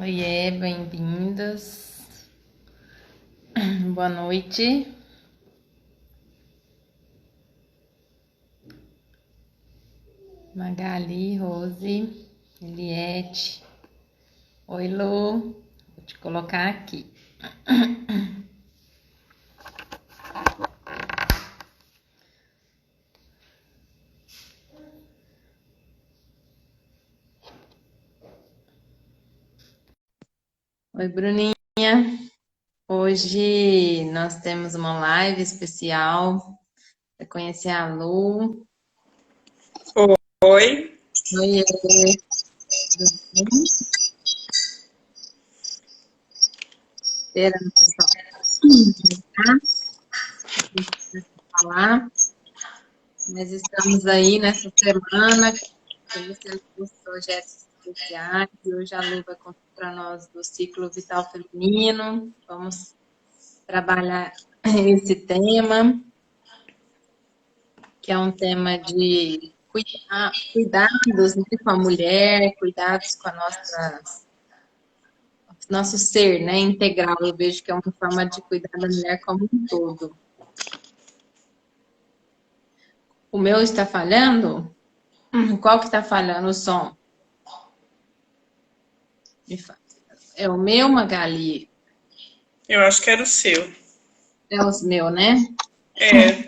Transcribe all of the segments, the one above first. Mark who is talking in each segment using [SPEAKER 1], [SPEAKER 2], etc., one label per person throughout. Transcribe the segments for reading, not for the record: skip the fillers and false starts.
[SPEAKER 1] Oiê, bem-vindos. Boa noite. Magali, Rose, Eliette. Oi, Lu. Vou te colocar aqui. Oi, Bruninha. Hoje nós temos uma live especial para conhecer a Lu.
[SPEAKER 2] Oi.
[SPEAKER 1] Oiê, tudo bem? Esperando o pessoal falar. Nós estamos aí nessa semana conhecendo os projetos especiais e hoje a Lu vai contar para nós do ciclo vital feminino. Vamos trabalhar esse tema, que é um tema de cuidados, né, com a mulher, cuidados com a nosso ser, né, integral. Eu vejo que é uma forma de cuidar da mulher como um todo. O meu está falhando? Qual que está falhando o som? É o meu, Magali?
[SPEAKER 2] Eu acho que era o seu.
[SPEAKER 1] É os meus, né?
[SPEAKER 2] É,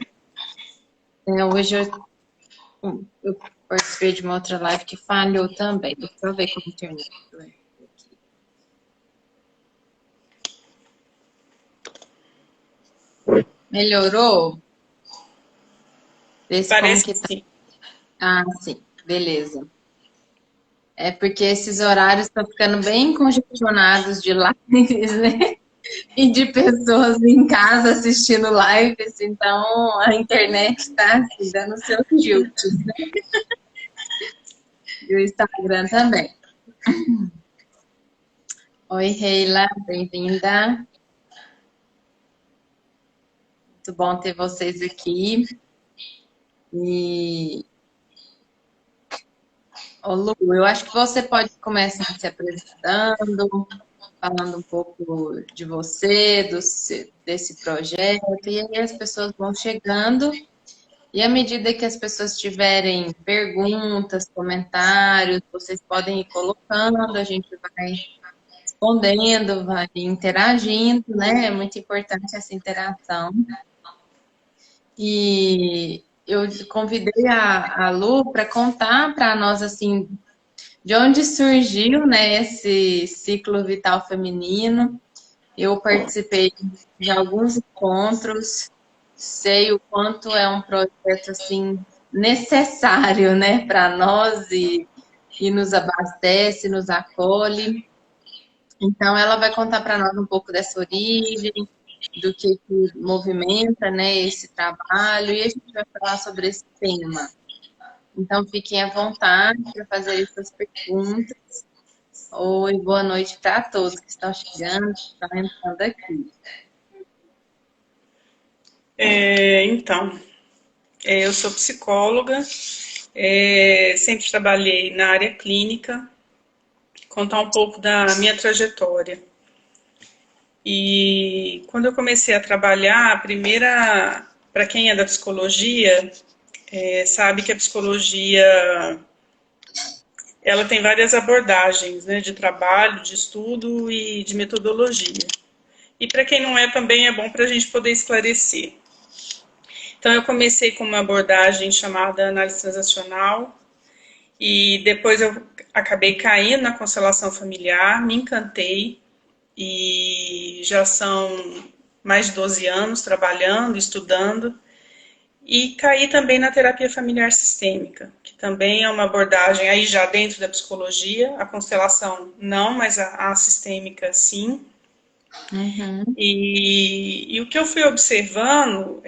[SPEAKER 1] Hoje eu participei de uma outra live que falhou também. Deixa eu ver como termina. Melhorou? Vê como
[SPEAKER 2] parece
[SPEAKER 1] que
[SPEAKER 2] que
[SPEAKER 1] tá.
[SPEAKER 2] sim.
[SPEAKER 1] Ah, sim. Beleza. É porque esses horários estão ficando bem congestionados de lives, né? E de pessoas em casa assistindo lives, então a internet está assim, dando seus tilts, né? E o Instagram também. Oi, Reila, bem-vinda. Muito bom ter vocês aqui. E, ô Lu, eu acho que você pode começar se apresentando, falando um pouco de você, desse projeto, e aí as pessoas vão chegando. E à medida que as pessoas tiverem perguntas, comentários, vocês podem ir colocando, a gente vai respondendo, vai interagindo, né? É muito importante essa interação. E eu convidei a Lu para contar para nós, assim, de onde surgiu, né, esse ciclo vital feminino. Eu participei de alguns encontros, sei o quanto é um projeto, assim, necessário, né, para nós e nos abastece, nos acolhe. Então, ela vai contar para nós um pouco dessa origem, do que movimenta, né, esse trabalho, e a gente vai falar sobre esse tema. Então, fiquem à vontade para fazer essas perguntas. Oi, boa noite para todos que estão chegando, que estão entrando aqui.
[SPEAKER 2] Então, eu sou psicóloga, sempre trabalhei na área clínica, contar um pouco da minha trajetória. E quando eu comecei a trabalhar, a primeira, para quem é da psicologia, sabe que a psicologia ela tem várias abordagens, né, de trabalho, de estudo e de metodologia. E para quem não é, também é bom para a gente poder esclarecer. Então, eu comecei com uma abordagem chamada análise transacional e depois eu acabei caindo na constelação familiar, me encantei e já são mais de 12 anos trabalhando, estudando. E caí também na terapia familiar sistêmica, que também é uma abordagem aí já dentro da psicologia, a constelação não, mas a sistêmica sim.
[SPEAKER 1] Uhum.
[SPEAKER 2] E o que eu fui observando,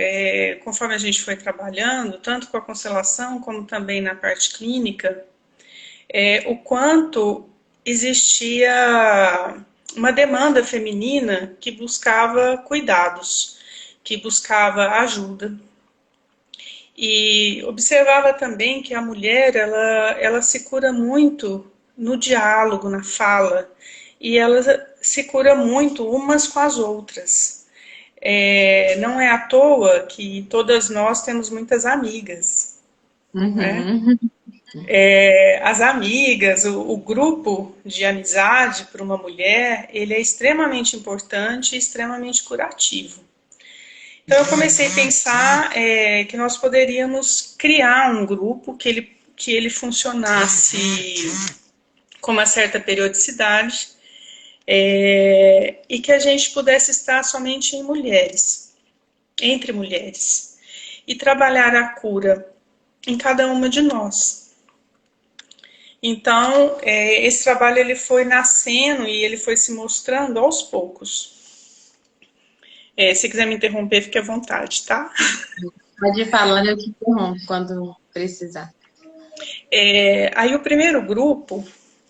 [SPEAKER 2] conforme a gente foi trabalhando, tanto com a constelação como também na parte clínica, o quanto existia uma demanda feminina que buscava cuidados, que buscava ajuda. E observava também que a mulher ela se cura muito no diálogo, na fala. e elas se curam muito umas com as outras. Não é à toa que todas nós temos muitas amigas, né?
[SPEAKER 1] Uhum.
[SPEAKER 2] As amigas, o grupo de amizade para uma mulher, ele é extremamente importante e extremamente curativo. Então eu comecei a pensar que nós poderíamos criar um grupo que ele funcionasse com uma certa periodicidade e que a gente pudesse estar somente em mulheres, entre mulheres, e trabalhar a cura em cada uma de nós. Então, esse trabalho ele foi nascendo e ele foi se mostrando aos poucos. Se quiser me interromper, fique à vontade, tá?
[SPEAKER 1] Pode ir falando, eu te interrompo quando precisar.
[SPEAKER 2] Aí o primeiro grupo,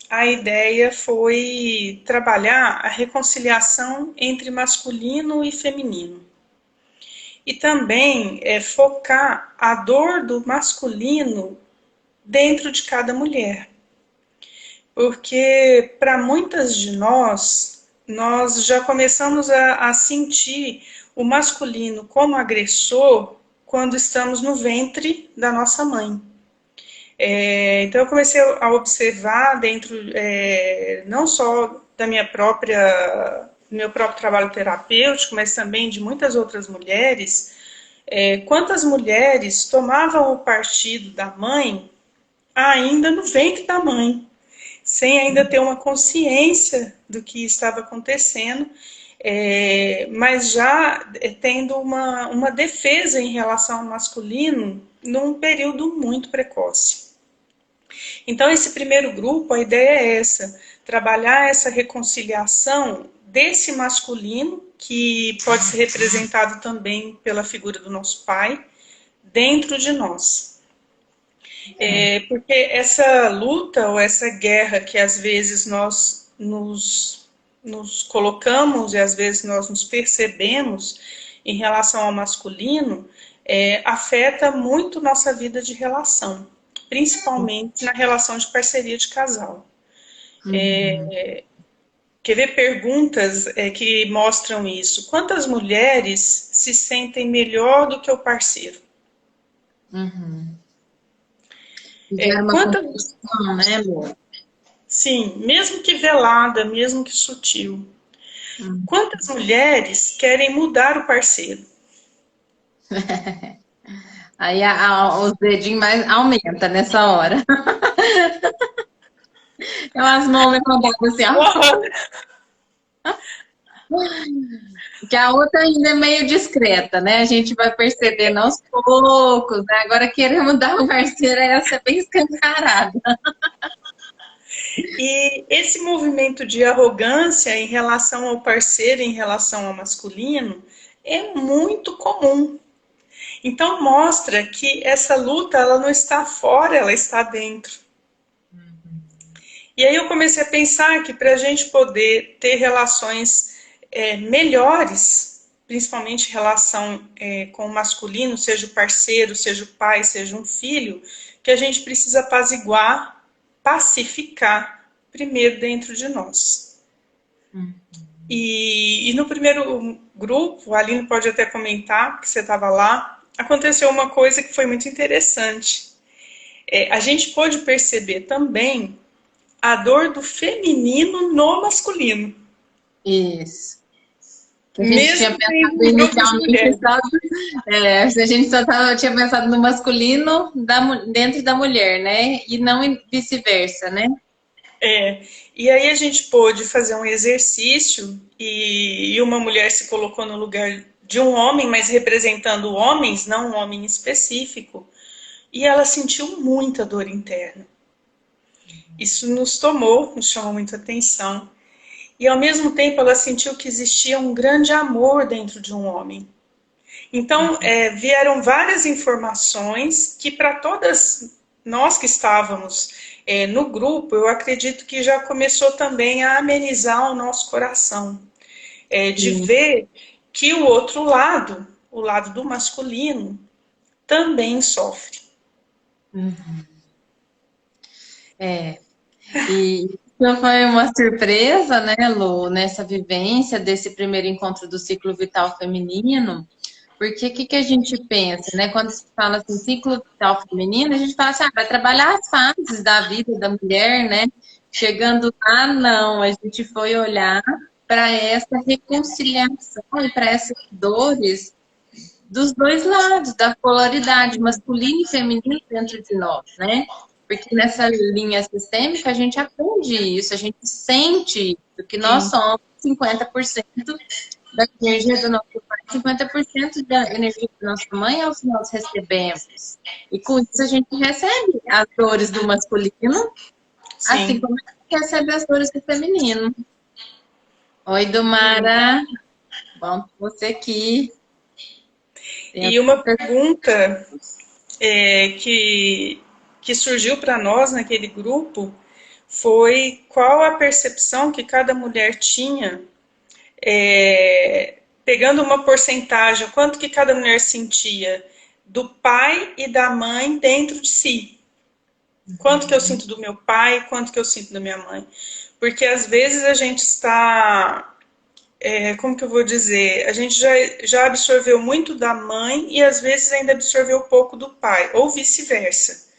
[SPEAKER 2] a ideia foi trabalhar a reconciliação entre masculino e feminino. E também focar a dor do masculino dentro de cada mulher. Porque para muitas de nós já começamos a sentir o masculino como agressor quando estamos no ventre da nossa mãe. Então eu comecei a observar dentro, não só da meu próprio trabalho terapêutico, mas também de muitas outras mulheres, quantas mulheres tomavam o partido da mãe ainda no ventre da mãe, sem ainda ter uma consciência do que estava acontecendo, mas já tendo uma defesa em relação ao masculino num período muito precoce. Então, esse primeiro grupo, a ideia é essa, trabalhar essa reconciliação desse masculino, que pode ser representado também pela figura do nosso pai, dentro de nós. Porque essa luta ou essa guerra que às vezes nós nos colocamos e às vezes nós nos percebemos em relação ao masculino, afeta muito nossa vida de relação, principalmente na relação de parceria de casal. Quer ver perguntas que mostram isso? Quantas mulheres se sentem melhor do que o parceiro?
[SPEAKER 1] Uhum. Gera uma construção, né, amor?
[SPEAKER 2] Sim, mesmo que velada, mesmo que sutil. Quantas mulheres querem mudar o parceiro?
[SPEAKER 1] Aí os dedinhos mais aumenta nessa hora. É umas mãos levantadas assim, ó. Que a outra ainda é meio discreta, né? A gente vai percebendo aos poucos, né? Agora querer mudar o parceiro é ser bem escancarada.
[SPEAKER 2] E esse movimento de arrogância em relação ao parceiro, em relação ao masculino, é muito comum. Então mostra que essa luta ela não está fora, ela está dentro. E aí eu comecei a pensar que para a gente poder ter relações melhores, principalmente relação com o masculino, seja o parceiro, seja o pai, seja um filho, que a gente precisa apaziguar, pacificar primeiro dentro de nós. E no primeiro grupo, a Aline pode até comentar, que você estava lá, aconteceu uma coisa que foi muito interessante. A gente pôde perceber também a dor do feminino no masculino.
[SPEAKER 1] Isso. A gente
[SPEAKER 2] Mesmo
[SPEAKER 1] tinha pensado inicialmente a gente só tinha pensado no masculino dentro da mulher, né? E não vice-versa, né?
[SPEAKER 2] E aí a gente pôde fazer um exercício e uma mulher se colocou no lugar de um homem, mas representando homens, não um homem específico, e ela sentiu muita dor interna. Isso nos chamou muita atenção. E ao mesmo tempo ela sentiu que existia um grande amor dentro de um homem. Então vieram várias informações que para todas nós que estávamos no grupo, eu acredito que já começou também a amenizar o nosso coração. De ver que o outro lado, o lado do masculino, também sofre.
[SPEAKER 1] E Então foi uma surpresa, né, Lu, nessa vivência desse primeiro encontro do ciclo vital feminino, porque o que, que a gente pensa, né? Quando se fala assim, ciclo vital feminino, a gente fala assim, vai trabalhar as fases da vida da mulher, né? Chegando lá, não, a gente foi olhar para essa reconciliação e para essas dores dos dois lados, da polaridade masculina e feminina dentro de nós, né? Porque nessa linha sistêmica a gente aprende isso, a gente sente isso, que nós
[SPEAKER 2] Sim,
[SPEAKER 1] somos 50% da energia do nosso pai, 50% da energia da nossa mãe é o que nós recebemos. E com isso a gente recebe as dores do masculino, assim
[SPEAKER 2] sim.
[SPEAKER 1] como a gente recebe as dores do feminino. Oi, Dumara. Bom, você aqui.
[SPEAKER 2] E uma pergunta que surgiu para nós naquele grupo foi qual a percepção que cada mulher tinha, pegando uma porcentagem, quanto que cada mulher sentia do pai e da mãe dentro de si. Quanto que eu sinto do meu pai, quanto que eu sinto da minha mãe. Porque às vezes a gente está, como que eu vou dizer, a gente já absorveu muito da mãe e às vezes ainda absorveu pouco do pai, ou vice-versa.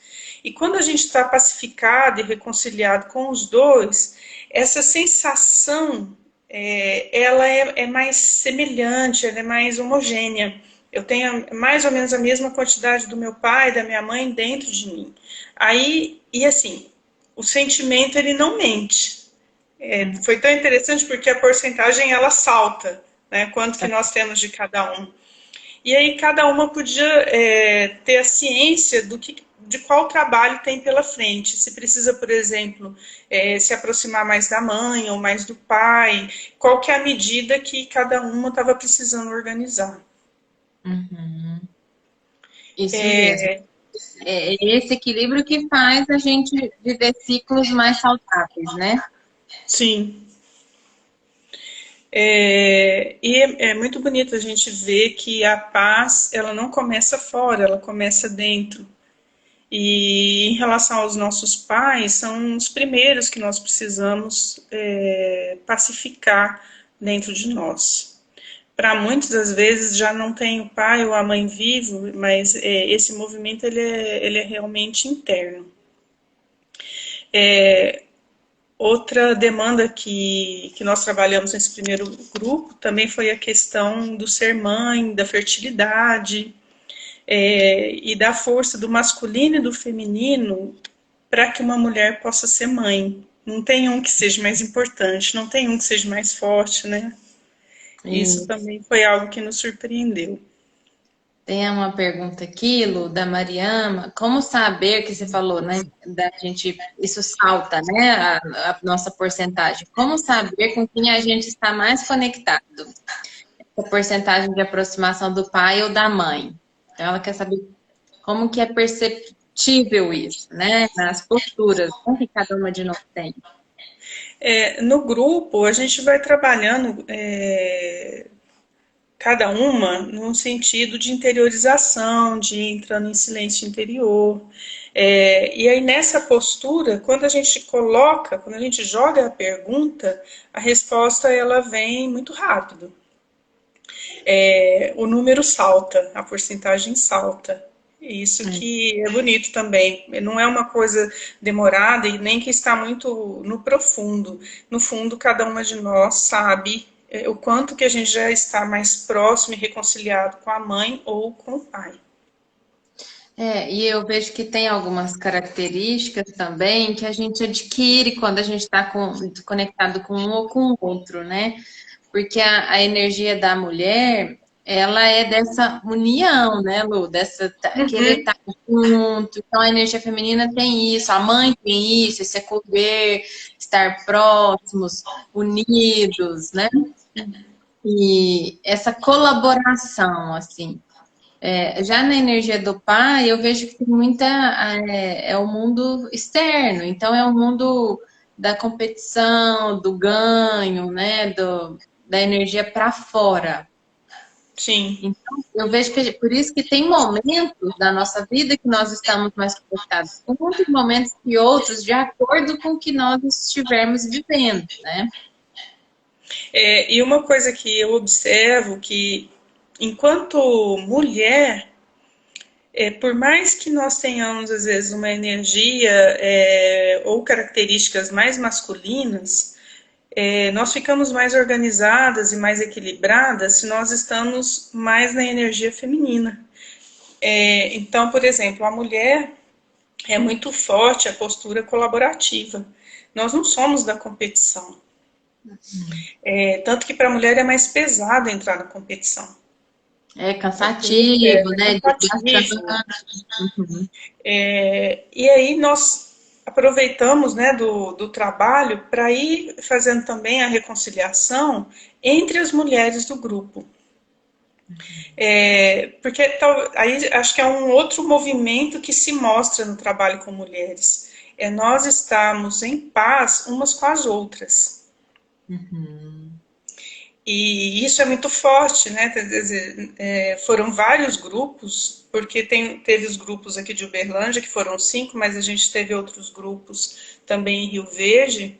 [SPEAKER 2] E quando a gente está pacificado e reconciliado com os dois, essa sensação, ela é mais semelhante, ela é mais homogênea. Eu tenho mais ou menos a mesma quantidade do meu pai, da minha mãe dentro de mim. Aí, e assim, o sentimento ele não mente. Foi tão interessante porque a porcentagem ela salta, né? Quanto que nós temos de cada um. E aí cada uma podia ter a ciência de qual trabalho tem pela frente. Se precisa, por exemplo, se aproximar mais da mãe ou mais do pai, qual que é a medida que cada uma estava precisando organizar.
[SPEAKER 1] Uhum. Isso mesmo.
[SPEAKER 2] É,
[SPEAKER 1] É esse equilíbrio que faz a gente viver ciclos mais saudáveis, né?
[SPEAKER 2] sim. E é muito bonito a gente ver que a paz, ela não começa fora, ela começa dentro. E em relação aos nossos pais, são os primeiros que nós precisamos pacificar dentro de nós. Para muitas das vezes já não tem o pai ou a mãe vivo, mas esse movimento ele é realmente interno. Outra demanda que nós trabalhamos nesse primeiro grupo também foi a questão do ser mãe, da fertilidade, e da força do masculino e do feminino para que uma mulher possa ser mãe. Não tem um que seja mais importante, não tem um que seja mais forte, né? Isso
[SPEAKER 1] E
[SPEAKER 2] também foi algo que nos surpreendeu.
[SPEAKER 1] tem uma pergunta aqui, Lu, da Mariama. Como saber que você falou, né? Da gente, isso salta, né? A nossa porcentagem. Como saber com quem a gente está mais conectado? A porcentagem de aproximação do pai ou da mãe. Então, ela quer saber como que é perceptível isso, né? Nas posturas, como que cada uma de nós tem.
[SPEAKER 2] No grupo, a gente vai trabalhando cada uma num sentido de interiorização, de entrando em silêncio interior. E aí nessa postura, quando a gente coloca, quando a gente joga a pergunta, a resposta ela vem muito rápido. O número salta, a porcentagem salta. Isso que é bonito também. Não é uma coisa demorada e nem que está muito no profundo. No fundo, cada uma de nós sabe o quanto que a gente já está mais próximo e reconciliado com a mãe ou com o pai.
[SPEAKER 1] E eu vejo que tem algumas características também que a gente adquire quando a gente está conectado com um ou com o outro, né? Porque a energia da mulher, ela é dessa união, né, Lu? Querer
[SPEAKER 2] Uhum.
[SPEAKER 1] estar junto. Então, a energia feminina tem isso, a mãe tem isso, esse acolher, estar próximos, unidos, né? E essa colaboração, assim. Já na energia do pai, eu vejo que tem muita. É o mundo externo, então é o mundo da competição, do ganho, né? Da energia para fora.
[SPEAKER 2] Sim.
[SPEAKER 1] Então, eu vejo que por isso que tem momentos da nossa vida que nós estamos mais conectados com muitos momentos e outros de acordo com o que nós estivermos vivendo, né?
[SPEAKER 2] E uma coisa que eu observo que, enquanto mulher, por mais que nós tenhamos, às vezes, uma energia ou características mais masculinas, nós ficamos mais organizadas e mais equilibradas se nós estamos mais na energia feminina. Então, por exemplo, a mulher é muito forte a postura colaborativa. Nós não somos da competição. Tanto que para a mulher é mais pesado entrar na competição.
[SPEAKER 1] É cansativo, né?
[SPEAKER 2] Cansativo.
[SPEAKER 1] Uhum.
[SPEAKER 2] E aí nós aproveitamos, né, do trabalho para ir fazendo também a reconciliação entre as mulheres do grupo. Porque aí acho que é um outro movimento que se mostra no trabalho com mulheres. É nós estarmos em paz umas com as outras.
[SPEAKER 1] Uhum.
[SPEAKER 2] E isso é muito forte, né? Quer dizer, foram vários grupos, porque teve os grupos aqui de Uberlândia, que foram 5, mas a gente teve outros grupos também em Rio Verde,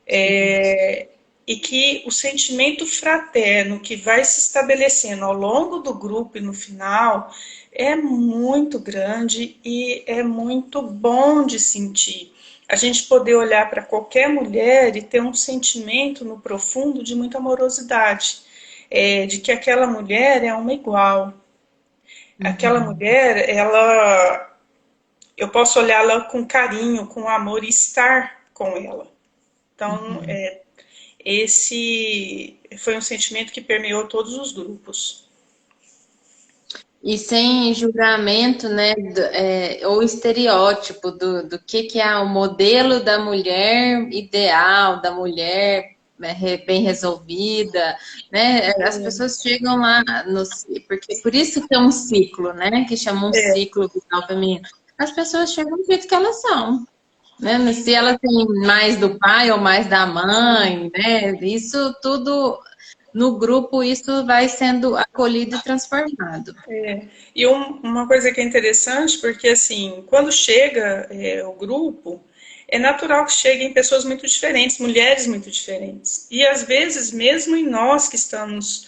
[SPEAKER 2] e que o sentimento fraterno que vai se estabelecendo ao longo do grupo e no final é muito grande e é muito bom de sentir. A gente poder olhar para qualquer mulher e ter um sentimento no profundo de muita amorosidade, de que aquela mulher é uma igual. Aquela mulher, eu posso olhá-la com carinho, com amor e estar com ela. Então, esse foi um sentimento que permeou todos os grupos.
[SPEAKER 1] E sem julgamento, né? Ou estereótipo do que é o modelo da mulher ideal, da mulher bem resolvida, né? As pessoas chegam lá, porque por isso que é um ciclo, né? Que chama um ciclo vital feminino. As pessoas chegam do jeito que elas são. Né? Se ela tem mais do pai ou mais da mãe, né? Isso tudo no grupo, isso vai sendo acolhido e transformado.
[SPEAKER 2] E uma coisa que é interessante, porque assim, quando chega o grupo, é natural que cheguem pessoas muito diferentes, mulheres muito diferentes. E às vezes, mesmo em nós que estamos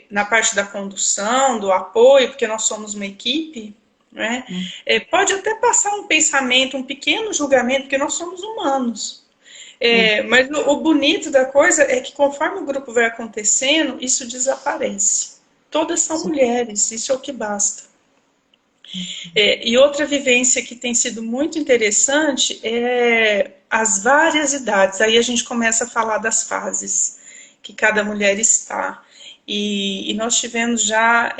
[SPEAKER 2] na parte da condução, do apoio, porque nós somos uma equipe, né? Pode até passar um pensamento, um pequeno julgamento, porque nós somos humanos. Mas o bonito da coisa é que conforme o grupo vai acontecendo, isso desaparece. Todas são mulheres, isso é o que basta. E outra vivência que tem sido muito interessante é as várias idades. Aí a gente começa a falar das fases que cada mulher está. E nós tivemos já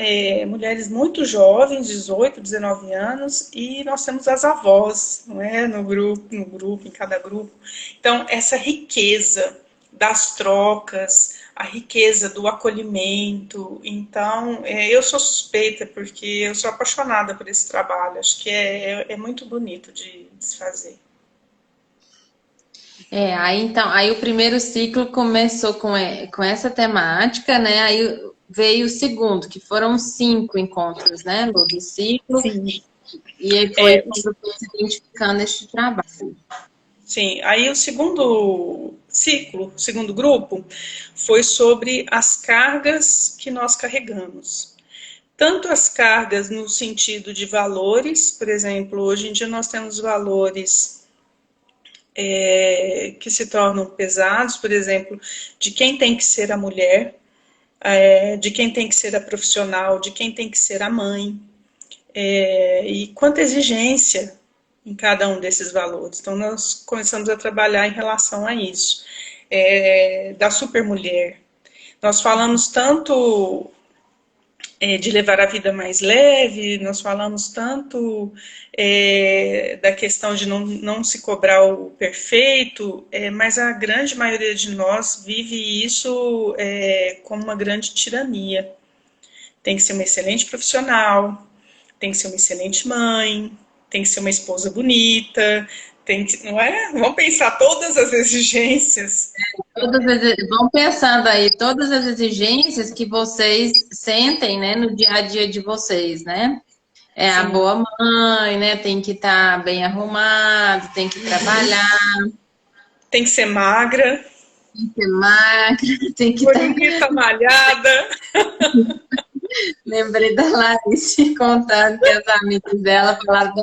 [SPEAKER 2] mulheres muito jovens, 18, 19 anos, e nós temos as avós, não é? No grupo, em cada grupo. Então, essa riqueza das trocas, a riqueza do acolhimento. Então, eu sou suspeita, porque eu sou apaixonada por esse trabalho. Acho que é muito bonito de se fazer.
[SPEAKER 1] Aí o primeiro ciclo começou com essa temática, né? Aí veio o segundo, que foram 5 encontros, né, Lu, do ciclo.
[SPEAKER 2] Sim.
[SPEAKER 1] E aí foi quando foi se identificando este trabalho.
[SPEAKER 2] Sim, aí o segundo ciclo, o segundo grupo, foi sobre as cargas que nós carregamos. Tanto as cargas no sentido de valores, por exemplo, hoje em dia nós temos valores que se tornam pesados, por exemplo, de quem tem que ser a mulher, de quem tem que ser a profissional, de quem tem que ser a mãe, e quanta exigência em cada um desses valores. Então, nós começamos a trabalhar em relação a isso, da supermulher. Nós falamos tanto de levar a vida mais leve, nós falamos tanto da questão de não se cobrar o perfeito, mas a grande maioria de nós vive isso como uma grande tirania. Tem que ser uma excelente profissional, tem que ser uma excelente mãe, tem que ser uma esposa bonita, Não é? Vamos pensar todas as exigências.
[SPEAKER 1] Vão pensando aí todas as exigências que vocês sentem, né, no dia a dia de vocês, né? É a
[SPEAKER 2] Sim.
[SPEAKER 1] boa mãe, né? Tem que estar bem arrumado, tem que trabalhar,
[SPEAKER 2] Tem que ser magra,
[SPEAKER 1] tem que ser magra, tem que estar.
[SPEAKER 2] bonita, malhada.
[SPEAKER 1] Lembrei da Larissa contando que as amigas dela falaram: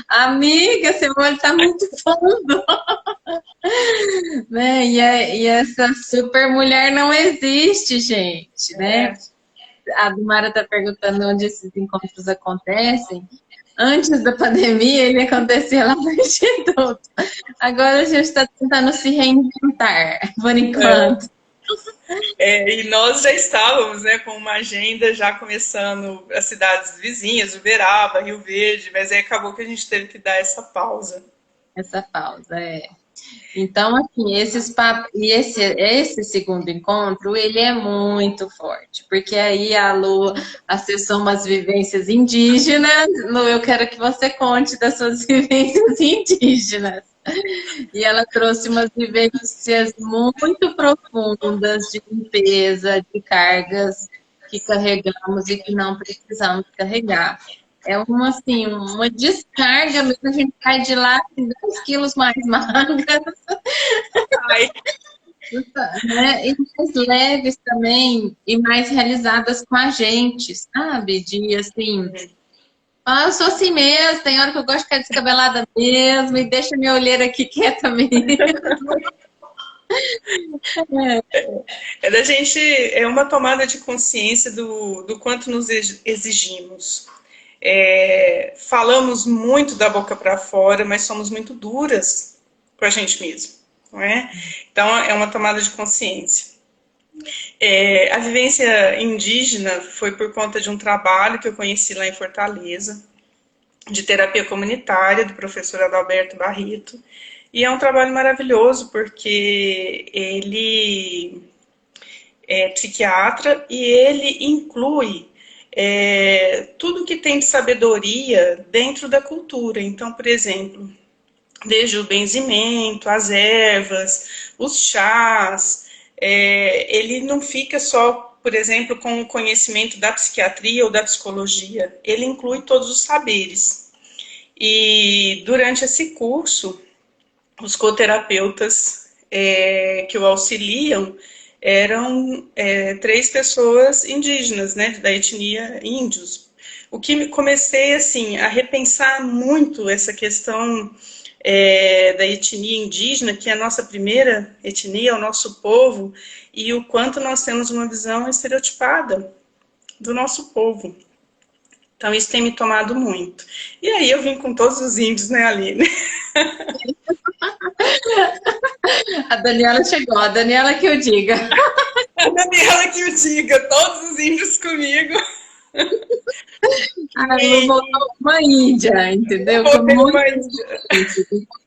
[SPEAKER 1] amiga, seu olho tá muito fundo. Né? E essa super mulher não existe, gente, né?
[SPEAKER 2] É.
[SPEAKER 1] A Dumara está perguntando onde esses encontros acontecem. Antes da pandemia, ele acontecia lá no Instituto. Agora a gente está tentando se reinventar, por enquanto.
[SPEAKER 2] E nós já estávamos, né, com uma agenda já começando as cidades vizinhas, Uberaba, Rio Verde, mas aí acabou que a gente teve que dar essa pausa.
[SPEAKER 1] Essa pausa, é. Então, assim, esse segundo encontro, ele é muito forte, porque aí a Lu acessou umas vivências indígenas. Lu, eu quero que você conte das suas vivências indígenas. E ela trouxe umas vivências muito profundas de limpeza, de cargas que carregamos e que não precisamos carregar. É uma, assim, uma descarga mesmo, a gente sai de lá com 10 quilos mais magras,
[SPEAKER 2] Ai,
[SPEAKER 1] né? E mais leves também, e mais realizadas com a gente, sabe? De, assim, eu sou assim mesmo, tem hora que eu gosto de ficar descabelada mesmo, e deixa minha olheira aqui quieta mesmo.
[SPEAKER 2] da gente, é uma tomada de consciência do quanto nos exigimos. Falamos muito da boca para fora, mas somos muito duras com a gente mesmo, não é? Então, é uma tomada de consciência. A vivência indígena foi por conta de um trabalho que eu conheci lá em Fortaleza, de terapia comunitária, do professor Adalberto Barreto. E é um trabalho maravilhoso, porque ele é psiquiatra e ele inclui tudo que tem de sabedoria dentro da cultura. Então, por exemplo, desde o benzimento, as ervas, os chás, ele não fica só, por exemplo, com o conhecimento da psiquiatria ou da psicologia, ele inclui todos os saberes. E durante esse curso, os coterapeutas que o auxiliam eram 3 pessoas indígenas, né, da etnia índios. O que comecei assim a repensar muito essa questão da etnia indígena, que é a nossa primeira etnia, o nosso povo, e o quanto nós temos uma visão estereotipada do nosso povo. Então, isso tem me tomado muito. E aí eu vim com todos os índios, né, Aline?
[SPEAKER 1] A Daniela chegou, a Daniela que eu diga.
[SPEAKER 2] A Daniela que o diga, todos os índios comigo.
[SPEAKER 1] A Lu voltou uma índia, entendeu?
[SPEAKER 2] Vou ter uma índia.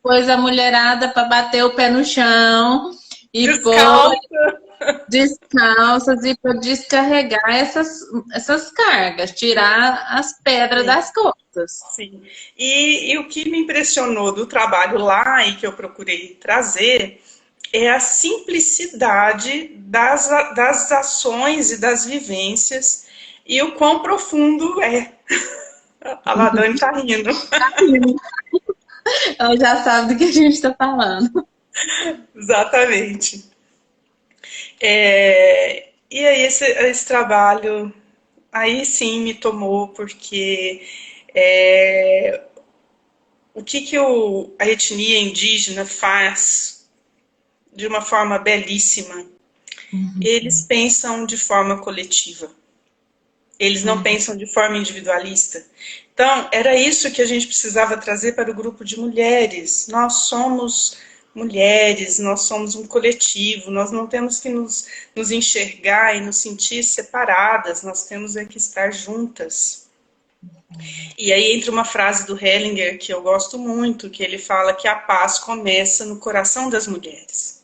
[SPEAKER 1] Pôs a mulherada para bater o pé no chão e pôs descalças e para descarregar essas cargas, tirar as pedras das costas.
[SPEAKER 2] Sim. E o que me impressionou do trabalho lá e que eu procurei trazer é a simplicidade das ações e das vivências e o quão profundo é. A Ladane está rindo.
[SPEAKER 1] Ela já sabe do que a gente está falando.
[SPEAKER 2] Exatamente. E aí esse trabalho, aí sim me tomou, porque o que a etnia indígena faz de uma forma belíssima? Eles pensam de forma coletiva. Eles não pensam de forma individualista. Então, era isso que a gente precisava trazer para o grupo de mulheres. Nós somos mulheres, nós somos um coletivo, nós não temos que nos enxergar e nos sentir separadas, nós temos que estar juntas. E aí entra uma frase do Hellinger que eu gosto muito, que ele fala que a paz começa no coração das mulheres.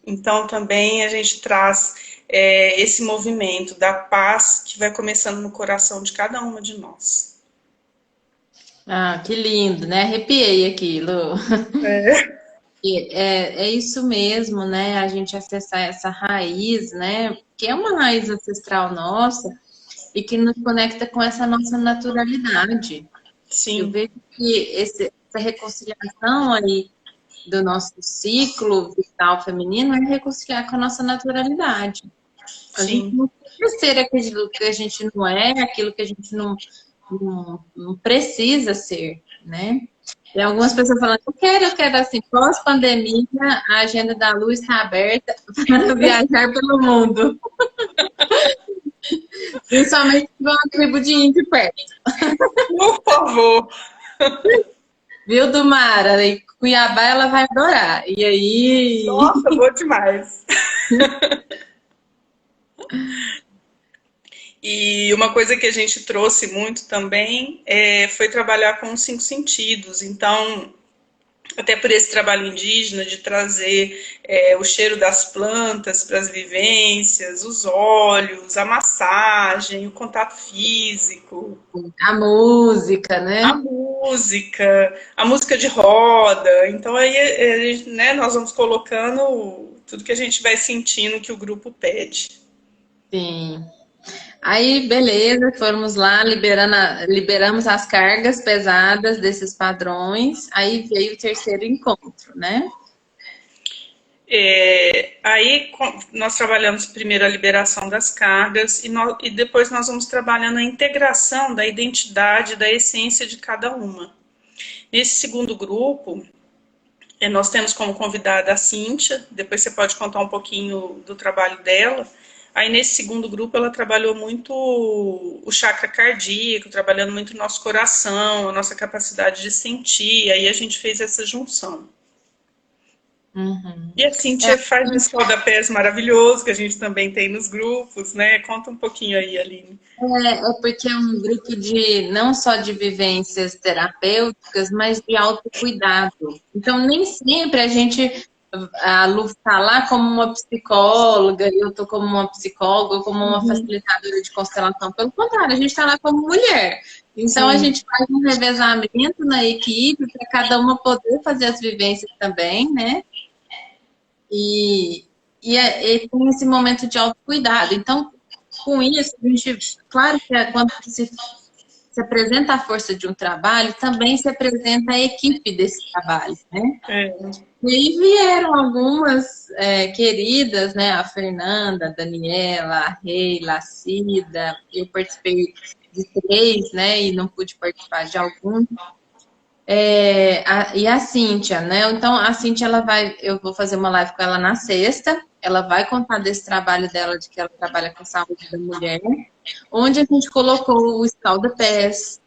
[SPEAKER 2] Então, também a gente traz esse movimento da paz que vai começando no coração de cada uma de nós.
[SPEAKER 1] Ah, que lindo, né? Arrepiei aqui, Lu.
[SPEAKER 2] É,
[SPEAKER 1] É isso mesmo, né? A gente acessar essa raiz, né? Que é uma raiz ancestral nossa e que nos conecta com essa nossa naturalidade. Eu
[SPEAKER 2] sim,
[SPEAKER 1] vejo que essa reconciliação aí do nosso ciclo vital feminino é reconciliar com a nossa naturalidade. A gente
[SPEAKER 2] sim.
[SPEAKER 1] não precisa ser aquilo que a gente não é, aquilo que a gente não precisa ser, né? Tem algumas pessoas falando, eu quero assim, pós-pandemia, a agenda da Lu está aberta para viajar pelo mundo. Principalmente com uma tribo de índio perto.
[SPEAKER 2] Por favor.
[SPEAKER 1] Viu, Dumara? E Cuiabá ela vai adorar. E aí,
[SPEAKER 2] Nossa, vou demais. E uma coisa que a gente trouxe muito também foi trabalhar com os cinco sentidos. Então, até por esse trabalho indígena de trazer o cheiro das plantas para as vivências, os olhos, a massagem, o contato físico,
[SPEAKER 1] a música, né?
[SPEAKER 2] a música de roda. Então aí, né, nós vamos colocando tudo que a gente vai sentindo que o grupo pede.
[SPEAKER 1] Sim. Aí, beleza, fomos lá, liberamos as cargas pesadas desses padrões. Aí veio o terceiro encontro, né?
[SPEAKER 2] Aí nós trabalhamos primeiro a liberação das cargas e depois nós vamos trabalhando a integração da identidade, da essência de cada uma. Nesse segundo grupo, nós temos como convidada a Cíntia, depois você pode contar um pouquinho do trabalho dela. Aí nesse segundo grupo ela trabalhou muito o chakra cardíaco, trabalhando muito o nosso coração, a nossa capacidade de sentir, aí a gente fez essa junção.
[SPEAKER 1] Uhum.
[SPEAKER 2] E a Cíntia faz esse rodapés maravilhoso que a gente também tem nos grupos, né? Conta um pouquinho aí, Aline.
[SPEAKER 1] É porque é um grupo de não só de vivências terapêuticas, mas de autocuidado. Então, nem sempre a Lu está lá como uma psicóloga, eu estou como uma psicóloga, como uma facilitadora de constelação. Pelo contrário, a gente está lá como mulher. Então, a
[SPEAKER 2] Sim,
[SPEAKER 1] gente faz um revezamento na equipe para cada uma poder fazer as vivências também, né? E tem esse momento de autocuidado. Então, com isso, a gente, claro que quando se apresenta a força de um trabalho, também se apresenta a equipe desse trabalho, né?
[SPEAKER 2] é,
[SPEAKER 1] E aí vieram algumas queridas, né? A Fernanda, a Daniela, a Reila, a Cida. Eu participei de três, né? E não pude participar de alguns. E a Cíntia, né? Então, a Cíntia, eu vou fazer uma live com ela na sexta. Ela vai contar desse trabalho dela, de que ela trabalha com saúde da mulher, onde a gente colocou o escalda-pés,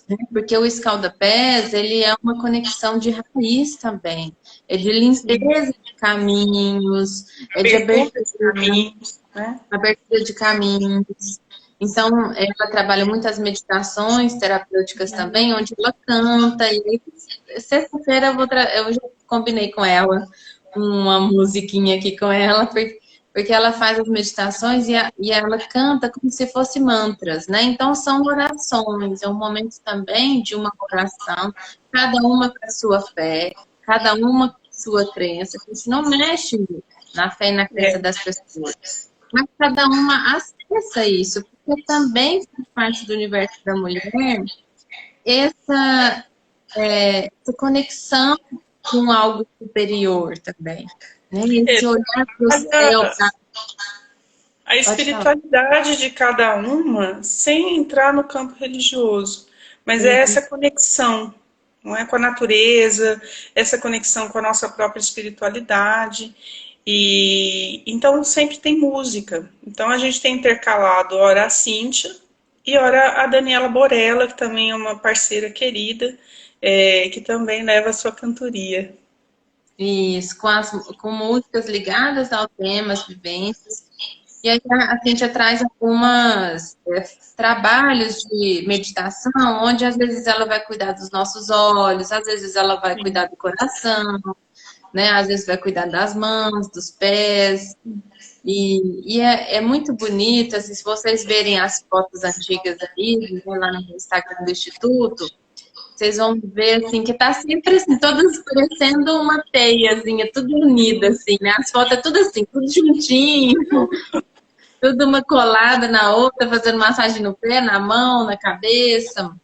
[SPEAKER 1] né? Porque o escalda-pés, ele é uma conexão de raiz também. É de
[SPEAKER 2] sim.
[SPEAKER 1] limpeza de caminhos, é de
[SPEAKER 2] Abertura de caminhos, né?
[SPEAKER 1] abertura de caminhos. Então, ela trabalha muitas meditações terapêuticas também, onde ela canta. E aí, sexta-feira eu já combinei com ela uma musiquinha aqui com ela, porque ela faz as meditações e ela canta como se fosse mantras, né? Então, são orações, é um momento também de uma oração, cada uma com a sua fé, cada uma com a sua crença, que isso não mexe na fé e na crença
[SPEAKER 2] É,
[SPEAKER 1] das pessoas. Mas cada uma acessa isso, porque também faz parte do universo da mulher essa, essa conexão com algo superior também. Né?
[SPEAKER 2] é,
[SPEAKER 1] Esse olhar para o céu,
[SPEAKER 2] a
[SPEAKER 1] pode falar.
[SPEAKER 2] espiritualidade de cada uma sem entrar no campo religioso, mas é
[SPEAKER 1] Uhum.
[SPEAKER 2] essa conexão, não é, com a natureza, essa conexão com a nossa própria espiritualidade. E então sempre tem música. Então a gente tem intercalado ora a Cíntia e ora a Daniela Borella, que também é uma parceira querida, que também leva a sua cantoria.
[SPEAKER 1] Isso, com músicas ligadas ao tema, às vivências. E aí a Cíntia traz algumas trabalhos de meditação, onde às vezes ela vai cuidar dos nossos olhos, às vezes ela vai
[SPEAKER 2] Sim,
[SPEAKER 1] cuidar do coração, né? Às vezes vai cuidar das mãos, dos pés. E é muito bonito, assim, se vocês verem as fotos antigas ali, né, lá no Instagram do Instituto, vocês vão ver, assim, que tá sempre, assim, todas parecendo uma teiazinha, tudo unida, assim, né? As fotos é tudo assim, tudo juntinho, tudo uma colada na outra, fazendo massagem no pé, na mão, na cabeça,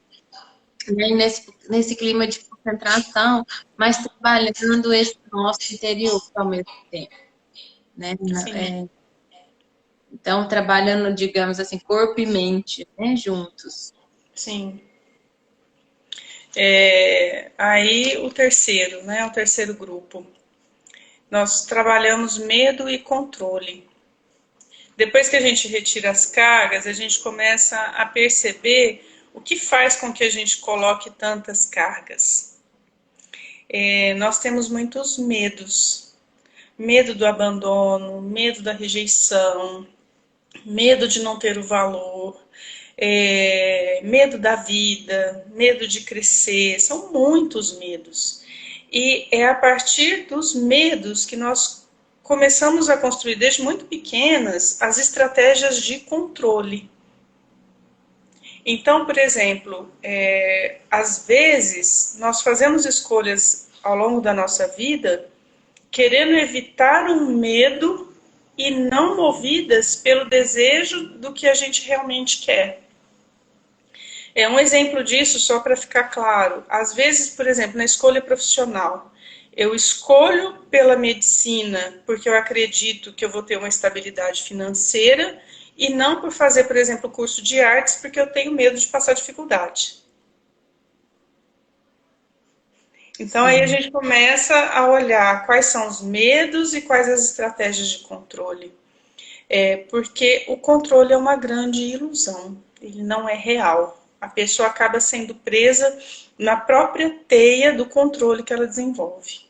[SPEAKER 1] né? E nesse clima de concentração, mas trabalhando esse nosso interior ao mesmo tempo, né?
[SPEAKER 2] Sim,
[SPEAKER 1] Então, trabalhando, digamos assim, corpo e mente, né? Juntos.
[SPEAKER 2] sim. Aí o terceiro, né? O terceiro grupo. Nós trabalhamos medo e controle. Depois que a gente retira as cargas, a gente começa a perceber o que faz com que a gente coloque tantas cargas. Nós temos muitos medos. Medo do abandono, medo da rejeição, medo de não ter o valor, medo da vida, medo de crescer. São muitos medos. E é a partir dos medos que nós começamos a construir, desde muito pequenas, as estratégias de controle. Então, por exemplo, às vezes nós fazemos escolhas ao longo da nossa vida querendo evitar um medo e não movidas pelo desejo do que a gente realmente quer. Um exemplo disso, só para ficar claro, às vezes, por exemplo, na escolha profissional, eu escolho pela medicina porque eu acredito que eu vou ter uma estabilidade financeira e não por fazer, por exemplo, curso de artes porque eu tenho medo de passar dificuldade. Então aí a gente começa a olhar quais são os medos e quais as estratégias de controle. Porque o controle é uma grande ilusão, ele não é real. A pessoa acaba sendo presa na própria teia do controle que ela desenvolve.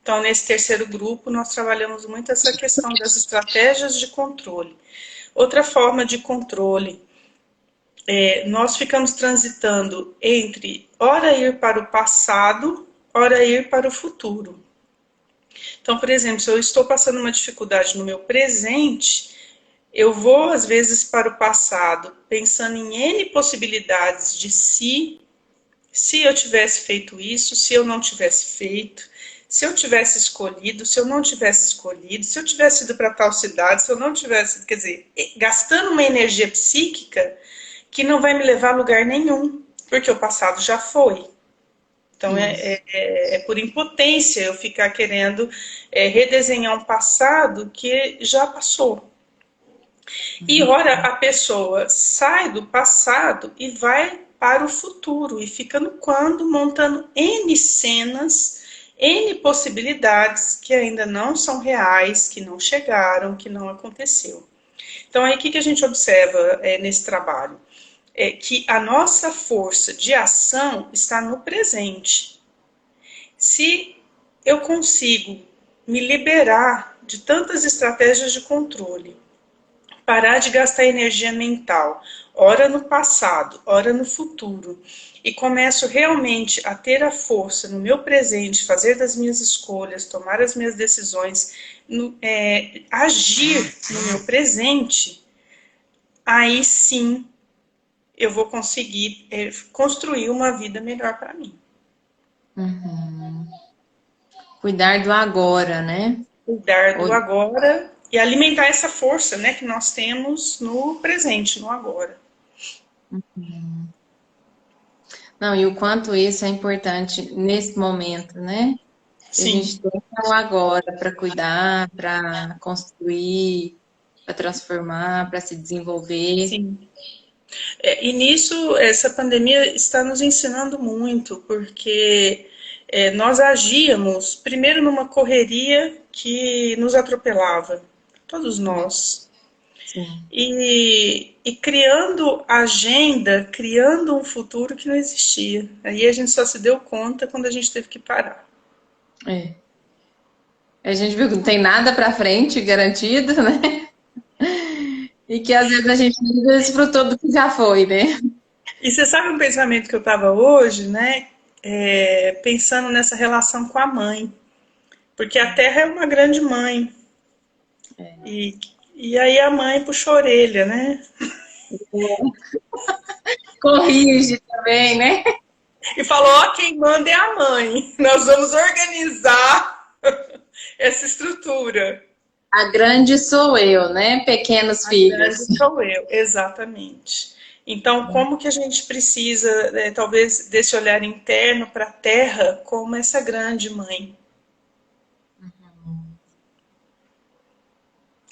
[SPEAKER 2] Então, nesse terceiro grupo, nós trabalhamos muito essa questão das estratégias de controle. Outra forma de controle, nós ficamos transitando entre ora ir para o passado, ora ir para o futuro. Então, por exemplo, se eu estou passando uma dificuldade no meu presente, eu vou, às vezes, para o passado, pensando em N possibilidades de se eu tivesse feito isso, se eu não tivesse feito, se eu tivesse escolhido, se eu não tivesse escolhido, se eu tivesse ido para tal cidade, se eu não tivesse, quer dizer, gastando uma energia psíquica que não vai me levar a lugar nenhum, porque o passado já foi. Então, é por impotência eu ficar querendo redesenhar um passado que já passou. E ora, a pessoa sai do passado e vai para o futuro, e fica no quando, montando N cenas, N possibilidades que ainda não são reais, que não chegaram, que não aconteceu. Então, aí o que a gente observa nesse trabalho? É que a nossa força de ação está no presente. Se eu consigo me liberar de tantas estratégias de controle, parar de gastar energia mental, ora no passado, ora no futuro, e começo realmente a ter a força no meu presente, fazer das minhas escolhas, tomar as minhas decisões, agir no meu presente, aí sim eu vou conseguir construir uma vida melhor para mim.
[SPEAKER 1] Cuidar do agora, né?
[SPEAKER 2] Cuidar do agora e alimentar essa força, né, que nós temos no presente, no agora.
[SPEAKER 1] Não, e o quanto isso é importante nesse momento, né? A gente
[SPEAKER 2] Sim,
[SPEAKER 1] tem o agora para cuidar, para construir, para transformar, para se desenvolver.
[SPEAKER 2] sim. E nisso, essa pandemia está nos ensinando muito, porque nós agíamos primeiro numa correria que nos atropelava, todos nós.
[SPEAKER 1] Sim.
[SPEAKER 2] E criando agenda, criando um futuro que não existia. Aí a gente só se deu conta quando a gente teve que parar.
[SPEAKER 1] É. A gente viu que não tem nada para frente garantido, né? E que às vezes a gente não desfrutou do que já foi, né?
[SPEAKER 2] E você sabe um pensamento que eu estava hoje, né? Pensando nessa relação com a mãe. Porque a Terra é uma grande mãe. E aí a mãe puxa a orelha, né?
[SPEAKER 1] Corrige também, né?
[SPEAKER 2] E falou, ó, quem manda é a mãe. Nós vamos organizar essa estrutura.
[SPEAKER 1] A grande sou eu, né? Pequenos
[SPEAKER 2] A
[SPEAKER 1] filhos.
[SPEAKER 2] grande sou eu, exatamente. Então, como que a gente precisa, talvez, desse olhar interno para a Terra como essa grande mãe?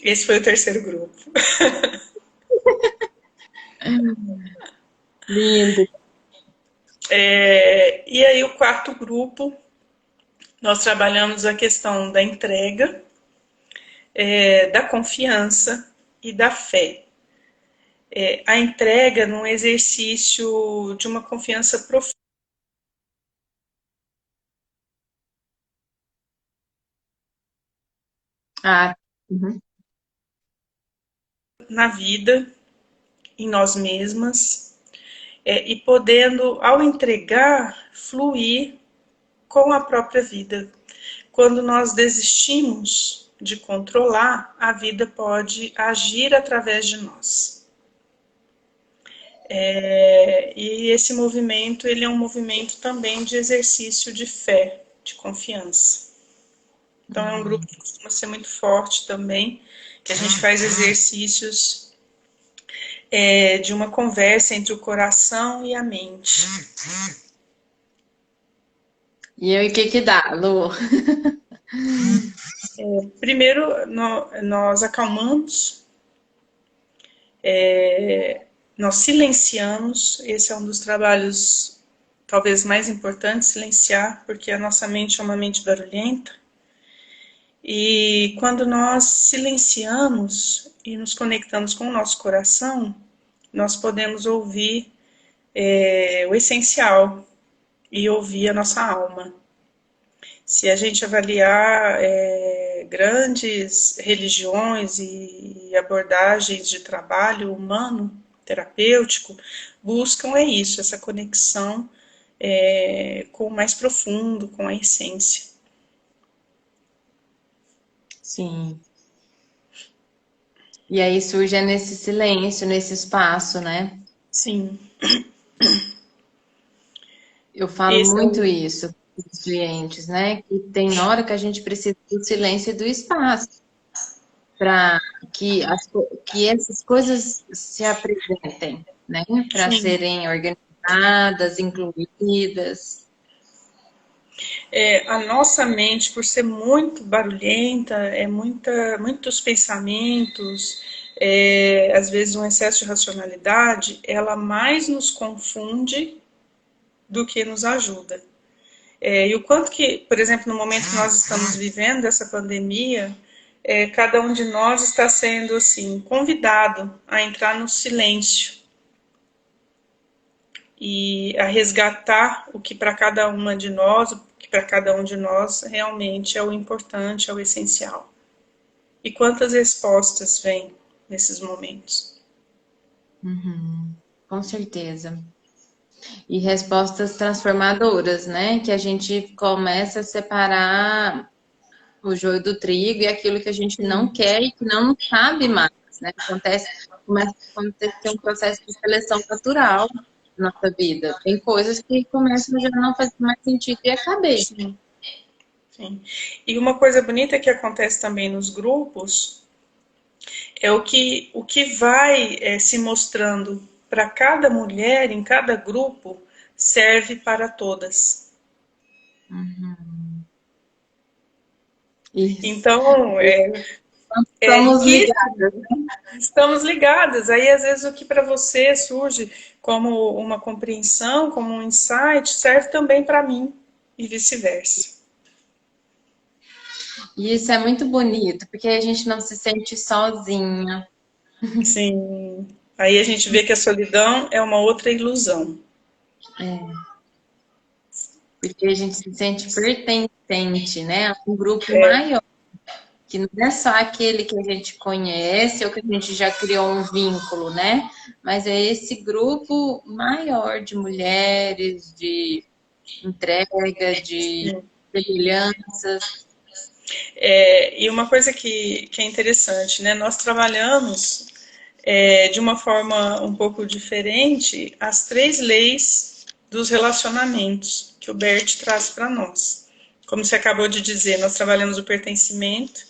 [SPEAKER 2] Esse foi o terceiro grupo.
[SPEAKER 1] Lindo.
[SPEAKER 2] E aí, o quarto grupo, nós trabalhamos a questão da entrega, da confiança e da fé. A entrega num exercício de uma confiança profunda
[SPEAKER 1] Ah, uhum.
[SPEAKER 2] na vida, em nós mesmas, e podendo, ao entregar, fluir com a própria vida. Quando nós desistimos de controlar, a vida pode agir através de nós. E esse movimento, ele é um movimento também de exercício de fé, de confiança. Então é um grupo que costuma ser muito forte também, que a gente faz exercícios de uma conversa entre o coração e a mente.
[SPEAKER 1] E aí, o que que dá, Lu?
[SPEAKER 2] Primeiro, nós acalmamos, nós silenciamos, esse é um dos trabalhos talvez mais importantes, silenciar, porque a nossa mente é uma mente barulhenta. E quando nós silenciamos e nos conectamos com o nosso coração, nós podemos ouvir o essencial e ouvir a nossa alma. Se a gente avaliar grandes religiões e abordagens de trabalho humano, terapêutico, buscam isso, essa conexão com o mais profundo, com a essência.
[SPEAKER 1] Sim. E aí surge nesse silêncio, nesse espaço, né?
[SPEAKER 2] Sim.
[SPEAKER 1] Eu falo
[SPEAKER 2] Esse é
[SPEAKER 1] muito
[SPEAKER 2] o...
[SPEAKER 1] isso com os clientes, né? Que tem hora que a gente precisa do silêncio e do espaço para que essas coisas se apresentem, né? Para
[SPEAKER 2] Sim.
[SPEAKER 1] serem organizadas, incluídas.
[SPEAKER 2] A nossa mente, por ser muito barulhenta, muitos pensamentos, às vezes um excesso de racionalidade, ela mais nos confunde do que nos ajuda. E o quanto que, por exemplo, no momento que nós estamos vivendo essa pandemia, cada um de nós está sendo assim convidado a entrar no silêncio e a resgatar o que para cada uma de nós, o que para cada um de nós realmente é o importante, é o essencial. E quantas respostas vêm nesses momentos?
[SPEAKER 1] Uhum, com certeza. E respostas transformadoras, né? Que a gente começa a separar o joio do trigo e aquilo que a gente não
[SPEAKER 2] Sim,
[SPEAKER 1] quer e que não cabe mais, né? Começa a acontecer um processo de seleção natural na nossa vida. Tem coisas que começam a já não fazer mais sentido e acabei.
[SPEAKER 2] sim, sim. E uma coisa bonita que acontece também nos grupos é o que vai se mostrando para cada mulher, em cada grupo, serve para todas.
[SPEAKER 1] Uhum. Isso.
[SPEAKER 2] Então, é
[SPEAKER 1] Somos
[SPEAKER 2] riquíssimo.
[SPEAKER 1] ligados.
[SPEAKER 2] Estamos ligadas. Aí, às vezes, o que para você surge como uma compreensão, como um insight, serve também para mim e vice-versa.
[SPEAKER 1] E isso é muito bonito, porque a gente não se sente sozinha.
[SPEAKER 2] Sim. Aí a gente vê que a solidão é uma outra ilusão.
[SPEAKER 1] É, porque a gente se sente pertencente, né? A um grupo maior, que não é só aquele que a gente conhece ou que a gente já criou um vínculo, né? Mas é esse grupo maior de mulheres, de entrega, de semelhanças.
[SPEAKER 2] E uma coisa que é interessante, né? Nós trabalhamos de uma forma um pouco diferente, as 3 leis dos relacionamentos que o Bert traz para nós. Como você acabou de dizer, nós trabalhamos o pertencimento,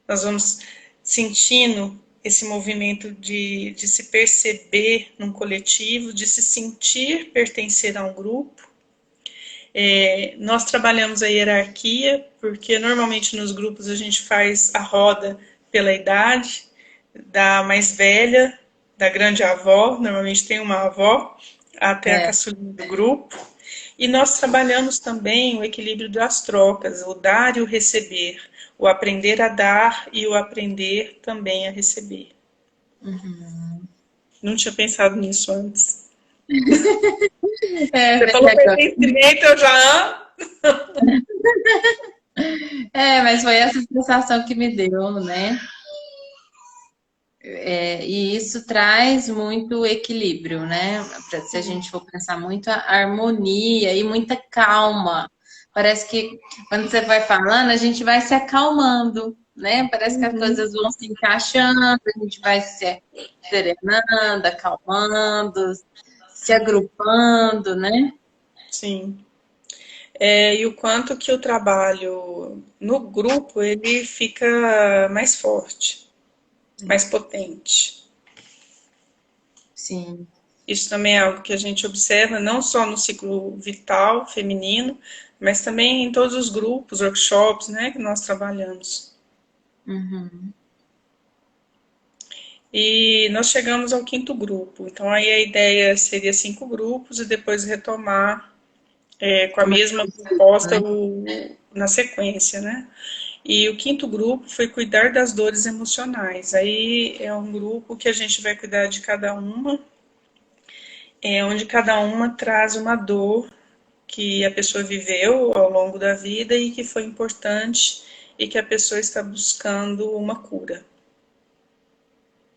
[SPEAKER 2] nós vamos sentindo esse movimento de se perceber num coletivo, de se sentir pertencer a um grupo. Nós trabalhamos a hierarquia, porque normalmente nos grupos a gente faz a roda pela idade, da mais velha, da grande avó, normalmente tem uma avó, até a caçulinha do grupo. E nós trabalhamos também o equilíbrio das trocas, o dar e o receber, o aprender a dar e o aprender também a receber.
[SPEAKER 1] Uhum.
[SPEAKER 2] Não tinha pensado nisso antes.
[SPEAKER 1] É,
[SPEAKER 2] Você falou pertencimento, eu já...
[SPEAKER 1] mas foi essa sensação que me deu, né? E isso traz muito equilíbrio, né? Se a gente for pensar muito, a harmonia e muita calma. Parece que quando você vai falando, a gente vai se acalmando, né? Parece que as coisas vão se encaixando, a gente vai se serenando, acalmando, se agrupando, né?
[SPEAKER 2] Sim. E o quanto que o trabalho no grupo, ele fica mais forte, mais potente.
[SPEAKER 1] Sim.
[SPEAKER 2] Isso também é algo que a gente observa, não só no ciclo vital feminino, mas também em todos os grupos, workshops, né, que nós trabalhamos.
[SPEAKER 1] Uhum.
[SPEAKER 2] E nós chegamos ao 5º grupo. Então, aí a ideia seria 5 grupos e depois retomar com a mesma proposta na sequência, né? E o 5º grupo foi cuidar das dores emocionais. Aí é um grupo que a gente vai cuidar de cada uma, onde cada uma traz uma dor que a pessoa viveu ao longo da vida e que foi importante e que a pessoa está buscando uma cura.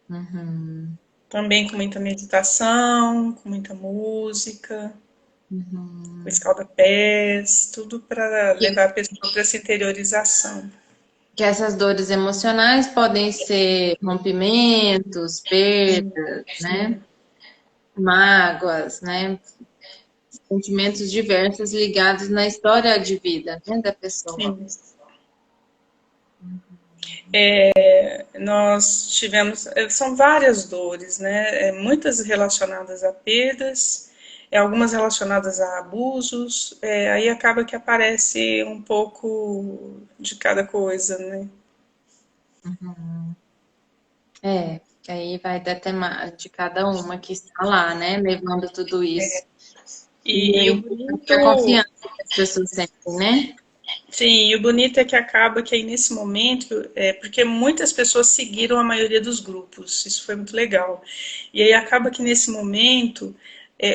[SPEAKER 1] Uhum.
[SPEAKER 2] Também com muita meditação, com muita música, com escalda-pés, tudo para levar a pessoa para essa interiorização.
[SPEAKER 1] Que essas dores emocionais podem ser rompimentos, perdas, né? Mágoas, né? Sentimentos diversos ligados na história de vida, né, da pessoa.
[SPEAKER 2] Sim. Nós tivemos, são várias dores, né? Muitas relacionadas a perdas, algumas relacionadas a abusos, aí acaba que aparece um pouco de cada coisa, né?
[SPEAKER 1] Uhum. Que aí vai da tema de cada uma que está lá, né? Levando tudo isso.
[SPEAKER 2] E o
[SPEAKER 1] A
[SPEAKER 2] bonito,
[SPEAKER 1] confiança que as pessoas sentem, né?
[SPEAKER 2] sim, e o bonito é que acaba que aí nesse momento, porque muitas pessoas seguiram a maioria dos grupos, isso foi muito legal. E aí acaba que nesse momento,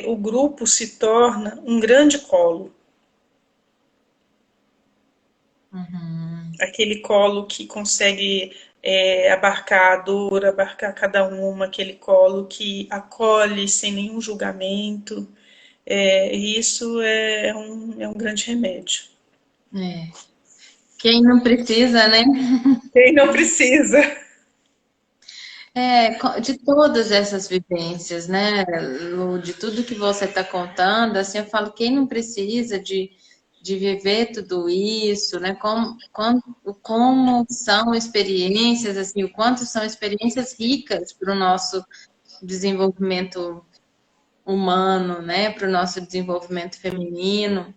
[SPEAKER 2] o grupo se torna um grande colo.
[SPEAKER 1] Uhum.
[SPEAKER 2] Aquele colo que consegue abarcar a dor, abarcar cada uma, aquele colo que acolhe sem nenhum julgamento. E isso é um grande remédio.
[SPEAKER 1] É. Quem não precisa, né?
[SPEAKER 2] Quem não precisa?
[SPEAKER 1] De todas essas vivências, né, Lu, de tudo que você está contando, assim, eu falo, quem não precisa de viver tudo isso, né, como são experiências, assim, o quanto são experiências ricas para o nosso desenvolvimento humano, né, para o nosso desenvolvimento feminino.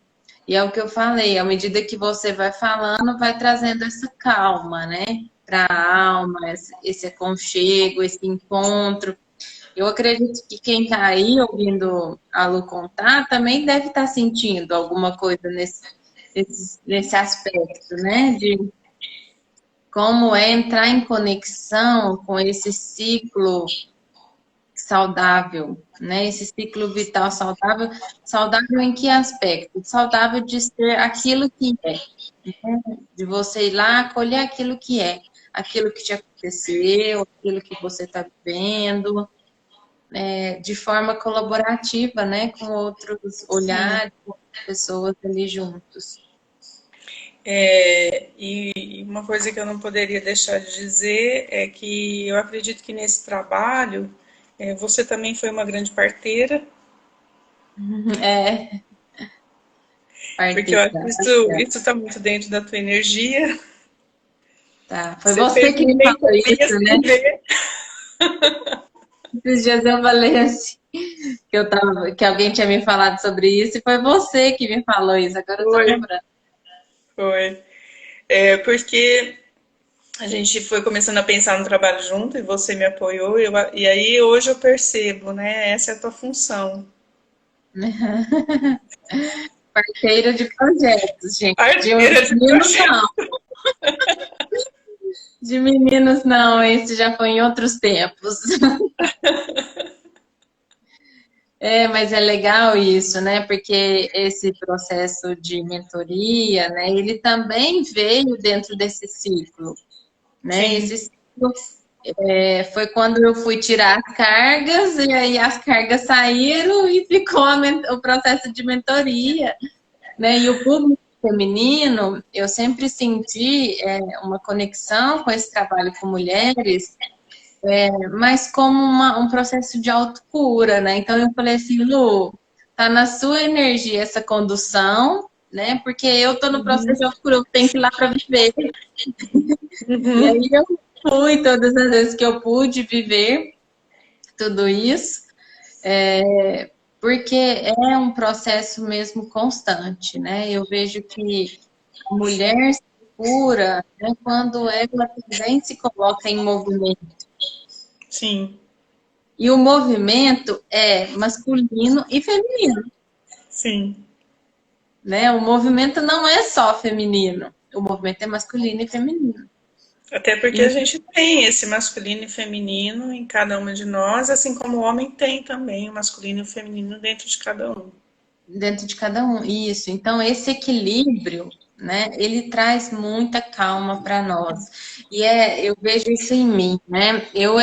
[SPEAKER 1] E é o que eu falei, à medida que você vai falando, vai trazendo essa calma, né? Para a alma, esse aconchego, esse encontro. Eu acredito que quem está aí ouvindo a Lu contar também deve estar sentindo alguma coisa nesse aspecto, né? De como é entrar em conexão com esse ciclo saudável, né? Esse ciclo vital saudável, saudável em que aspecto? Saudável de ser aquilo que é, né? De você ir lá acolher aquilo que é, aquilo que te aconteceu, aquilo que você está vivendo, de forma colaborativa, né? Com outros
[SPEAKER 2] Sim.
[SPEAKER 1] olhares, com pessoas ali juntos.
[SPEAKER 2] E uma coisa que eu não poderia deixar de dizer é que eu acredito que nesse trabalho você também foi uma grande parteira,
[SPEAKER 1] É,
[SPEAKER 2] porque eu acho
[SPEAKER 1] parteira.
[SPEAKER 2] que isso está muito dentro da tua energia.
[SPEAKER 1] Tá. Foi
[SPEAKER 2] Você
[SPEAKER 1] você
[SPEAKER 2] fez
[SPEAKER 1] que
[SPEAKER 2] um
[SPEAKER 1] me
[SPEAKER 2] bem
[SPEAKER 1] falou
[SPEAKER 2] também
[SPEAKER 1] isso, né?
[SPEAKER 2] sem ver.
[SPEAKER 1] Esses dias eu falei assim, que alguém tinha me falado sobre isso, e foi você que me falou isso, agora eu tô
[SPEAKER 2] Foi,
[SPEAKER 1] lembrando.
[SPEAKER 2] foi. Porque a gente foi começando a pensar no trabalho junto e você me apoiou, e aí hoje eu percebo, né? Essa é a tua função.
[SPEAKER 1] Parteira de projetos, gente.
[SPEAKER 2] Parteira
[SPEAKER 1] De
[SPEAKER 2] de
[SPEAKER 1] meninos
[SPEAKER 2] projeto.
[SPEAKER 1] não. De meninos não, esse já foi em outros tempos. É, mas é legal isso, né? Porque esse processo de mentoria, né? Ele também veio dentro desse ciclo, né?
[SPEAKER 2] Sim.
[SPEAKER 1] Esse ciclo foi quando eu fui tirar as cargas e aí as cargas saíram e ficou o processo de mentoria, né? E o público feminino, eu sempre senti uma conexão com esse trabalho com mulheres, mas como um processo de autocura, né? Então eu falei assim, Lu, tá na sua energia essa condução, né? Porque eu tô no processo de autocura, eu tenho que ir lá para viver. E
[SPEAKER 2] Uhum.
[SPEAKER 1] aí eu fui todas as vezes que eu pude viver tudo isso, porque é um processo mesmo constante, né? Eu vejo que a mulher se cura, né, quando ela também se coloca em movimento.
[SPEAKER 2] Sim,
[SPEAKER 1] E o movimento é masculino e feminino,
[SPEAKER 2] sim.
[SPEAKER 1] né? O movimento não é só feminino, o movimento é masculino e feminino.
[SPEAKER 2] Até porque a
[SPEAKER 1] E
[SPEAKER 2] gente tem esse masculino e feminino em cada uma de nós, assim como o homem tem também o masculino e o feminino dentro de cada um.
[SPEAKER 1] dentro de cada um, isso. Então, esse equilíbrio, né? Ele traz muita calma para nós. E eu vejo isso em mim, né? Eu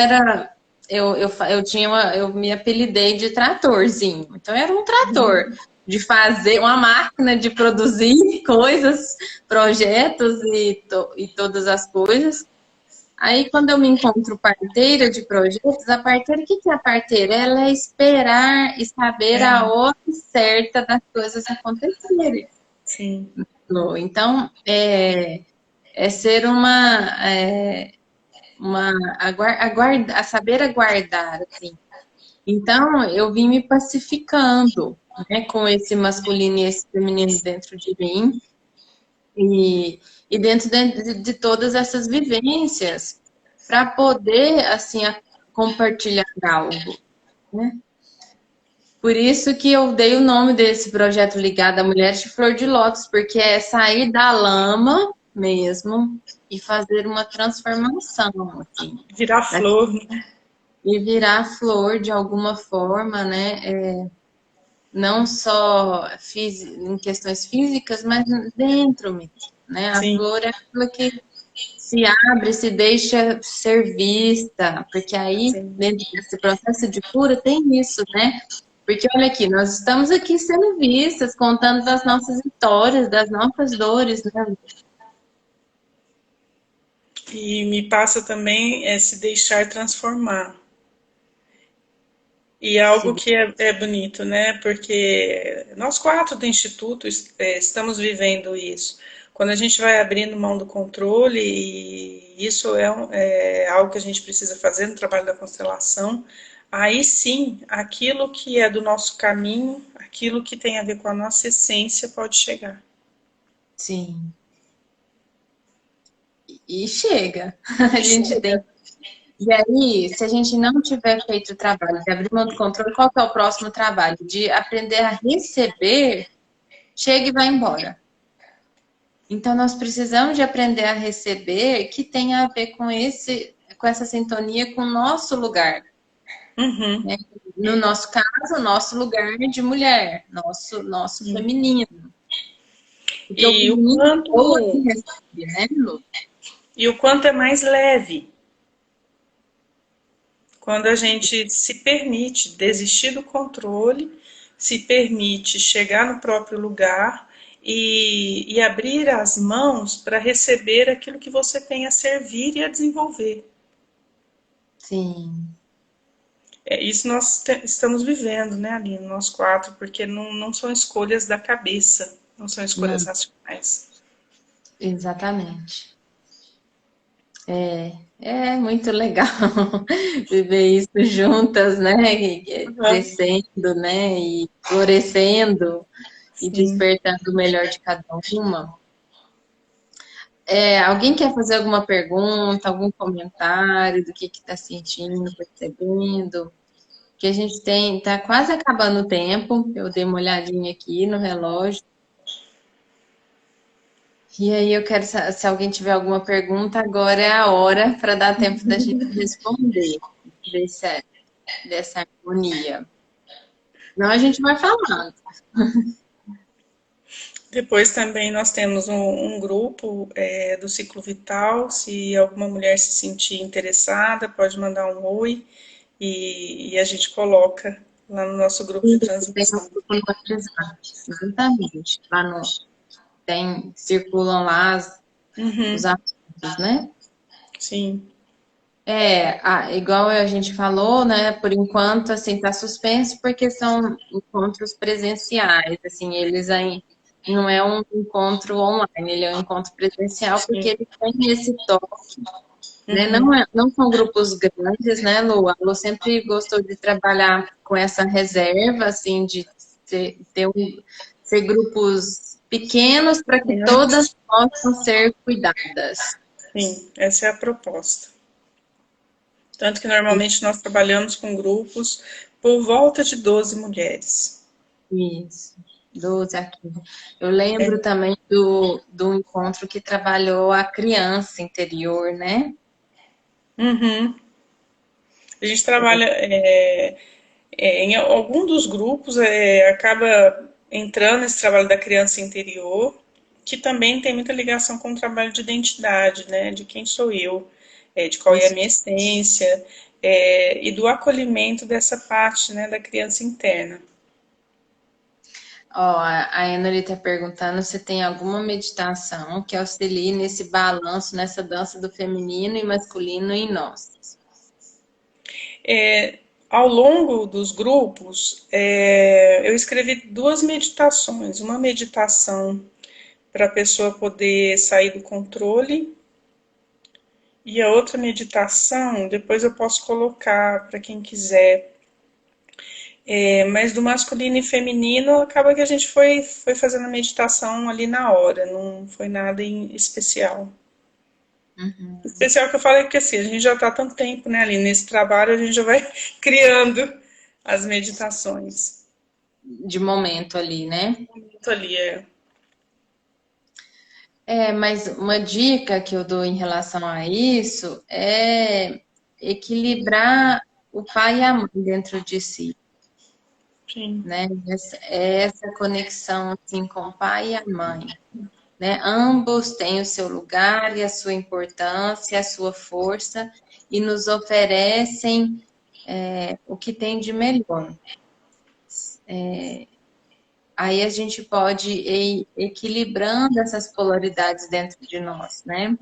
[SPEAKER 1] me apelidei de tratorzinho. Então, eu era um trator de fazer uma máquina de produzir coisas, projetos e todas as coisas. Aí, quando eu me encontro parteira de projetos, a parteira, o que que é a parteira? Ela é esperar e saber a
[SPEAKER 2] É,
[SPEAKER 1] hora certa das coisas acontecerem.
[SPEAKER 2] sim,
[SPEAKER 1] Lu. Então, é ser a saber aguardar, assim. Então, eu vim me pacificando, né, com esse masculino e esse feminino dentro de mim e dentro de todas essas vivências para poder, assim, compartilhar algo, né? Por isso que eu dei o nome desse projeto ligado a Mulheres de Flor de Lótus, porque é sair da lama mesmo e fazer uma transformação, assim,
[SPEAKER 2] virar flor, né?
[SPEAKER 1] e virar flor de alguma forma, né? Não só em questões físicas, mas dentro mesmo, né? A
[SPEAKER 2] Sim,
[SPEAKER 1] flor é aquilo que se abre, se deixa ser vista, porque aí,
[SPEAKER 2] sim,
[SPEAKER 1] dentro desse processo de cura, tem isso, né? Porque olha aqui, nós estamos aqui sendo vistas, contando das nossas histórias, das nossas dores, né?
[SPEAKER 2] e me passa também se deixar transformar. E é algo
[SPEAKER 1] Se-
[SPEAKER 2] que é bonito, né? Porque nós quatro do Instituto estamos vivendo isso. Quando a gente vai abrindo mão do controle, e isso é algo que a gente precisa fazer no trabalho da constelação, aí sim, aquilo que é do nosso caminho, aquilo que tem a ver com a nossa essência pode chegar.
[SPEAKER 1] Sim. E chega. A
[SPEAKER 2] E
[SPEAKER 1] gente
[SPEAKER 2] chega.
[SPEAKER 1] tem. E aí, se a gente não tiver feito o trabalho de abrir mão do controle, qual que é o próximo trabalho? De aprender a receber, chega e vai embora. Então, nós precisamos de aprender a receber, que tem a ver com essa sintonia com o nosso lugar,
[SPEAKER 2] Uhum.
[SPEAKER 1] né? No nosso caso, o nosso lugar de mulher, nosso feminino. Porque o
[SPEAKER 2] E o
[SPEAKER 1] feminino doa e
[SPEAKER 2] quanto
[SPEAKER 1] recebe, né, Lu?
[SPEAKER 2] e o quanto é mais leve quando a gente se permite desistir do controle, se permite chegar no próprio lugar e abrir as mãos para receber aquilo que você tem a servir e a desenvolver.
[SPEAKER 1] Sim.
[SPEAKER 2] Isso nós estamos vivendo, né, Aline, nós quatro, porque não são escolhas da cabeça, não são escolhas
[SPEAKER 1] Não,
[SPEAKER 2] racionais.
[SPEAKER 1] exatamente. É muito legal viver isso juntas, né?
[SPEAKER 2] Uhum.
[SPEAKER 1] Crescendo, né? E florescendo e
[SPEAKER 2] Sim.
[SPEAKER 1] despertando o melhor de cada uma. Alguém quer fazer alguma pergunta, algum comentário do que está sentindo, percebendo? Que a gente tá quase acabando o tempo. Eu dei uma olhadinha aqui no relógio. E aí eu quero, se alguém tiver alguma pergunta, agora é a hora para dar tempo da gente responder dessa harmonia. Não, a gente vai falando.
[SPEAKER 2] Depois também nós temos um grupo do Ciclo Vital. Se alguma mulher se sentir interessada, pode mandar um oi e a gente coloca lá no nosso grupo de
[SPEAKER 1] Tem um
[SPEAKER 2] transmissão.
[SPEAKER 1] grupo no WhatsApp, exatamente. Circulam lá os
[SPEAKER 2] Uhum,
[SPEAKER 1] assuntos, né?
[SPEAKER 2] sim,
[SPEAKER 1] Igual a gente falou, né? Por enquanto, assim, tá suspenso porque são encontros presenciais, assim, eles aí não é um encontro online, ele é um encontro presencial porque
[SPEAKER 2] sim.
[SPEAKER 1] ele tem esse toque, né?
[SPEAKER 2] Uhum,
[SPEAKER 1] Não são grupos grandes, né, Lu? A Lu sempre gostou de trabalhar com essa reserva, assim, de ser grupos pequenos para que todas possam ser cuidadas.
[SPEAKER 2] sim, essa é a proposta. Tanto que normalmente nós trabalhamos com grupos por volta de 12 mulheres.
[SPEAKER 1] Isso, 12 a 15. Eu
[SPEAKER 2] É.
[SPEAKER 1] lembro também do encontro que trabalhou a criança interior, né?
[SPEAKER 2] Uhum. A gente trabalha em algum dos grupos, acaba entrando esse trabalho da criança interior, que também tem muita ligação com o trabalho de identidade, né? De quem sou eu, de qual é a
[SPEAKER 1] Isso.
[SPEAKER 2] minha essência, e do acolhimento dessa parte, né, da criança interna.
[SPEAKER 1] Ó, a Enori está perguntando se tem alguma meditação que auxilie nesse balanço, nessa dança do feminino e masculino em nós.
[SPEAKER 2] Ao longo dos grupos, eu escrevi duas meditações. Uma meditação para a pessoa poder sair do controle. E a outra meditação, depois eu posso colocar para quem quiser. Mas do masculino e feminino, acaba que a gente foi fazendo a meditação ali na hora, não foi nada em especial.
[SPEAKER 1] Uhum.
[SPEAKER 2] Especial que eu falei que assim, a gente já está há tanto tempo, né, ali nesse trabalho, a gente já vai criando as meditações.
[SPEAKER 1] De momento ali, né?
[SPEAKER 2] Muito ali,
[SPEAKER 1] Mas uma dica que eu dou em relação a isso é equilibrar o pai e a mãe dentro de si,
[SPEAKER 2] sim.
[SPEAKER 1] né? Essa conexão assim com o pai e a mãe, né? Ambos têm o seu lugar e a sua importância, a sua força e nos oferecem o que tem de melhor. Aí a gente pode ir equilibrando essas polaridades dentro de nós, né?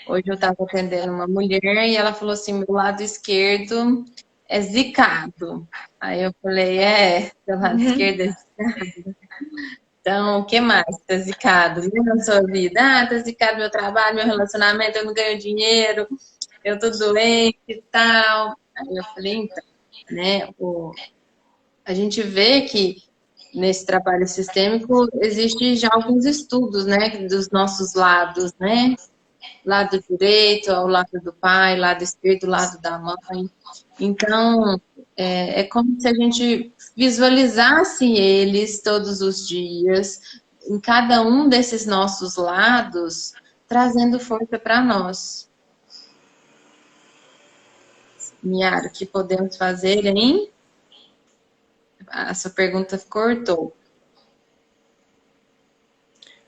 [SPEAKER 1] Hoje eu estava atendendo uma mulher e ela falou assim: meu lado esquerdo é zicado. Aí eu falei: seu lado esquerdo é zicado. Então, o que mais tá zicado, né, na sua vida? Tá zicado meu trabalho, meu relacionamento, eu não ganho dinheiro, eu tô doente e tal. Aí eu falei: então, né? A gente vê que nesse trabalho sistêmico existe já alguns estudos, né, dos nossos lados, né? Lado direito ao lado do pai, lado esquerdo, lado da mãe. Então, é como se a gente visualizasse eles todos os dias, em cada um desses nossos lados, trazendo força para nós. Miara, o que podemos fazer, hein? A sua pergunta cortou.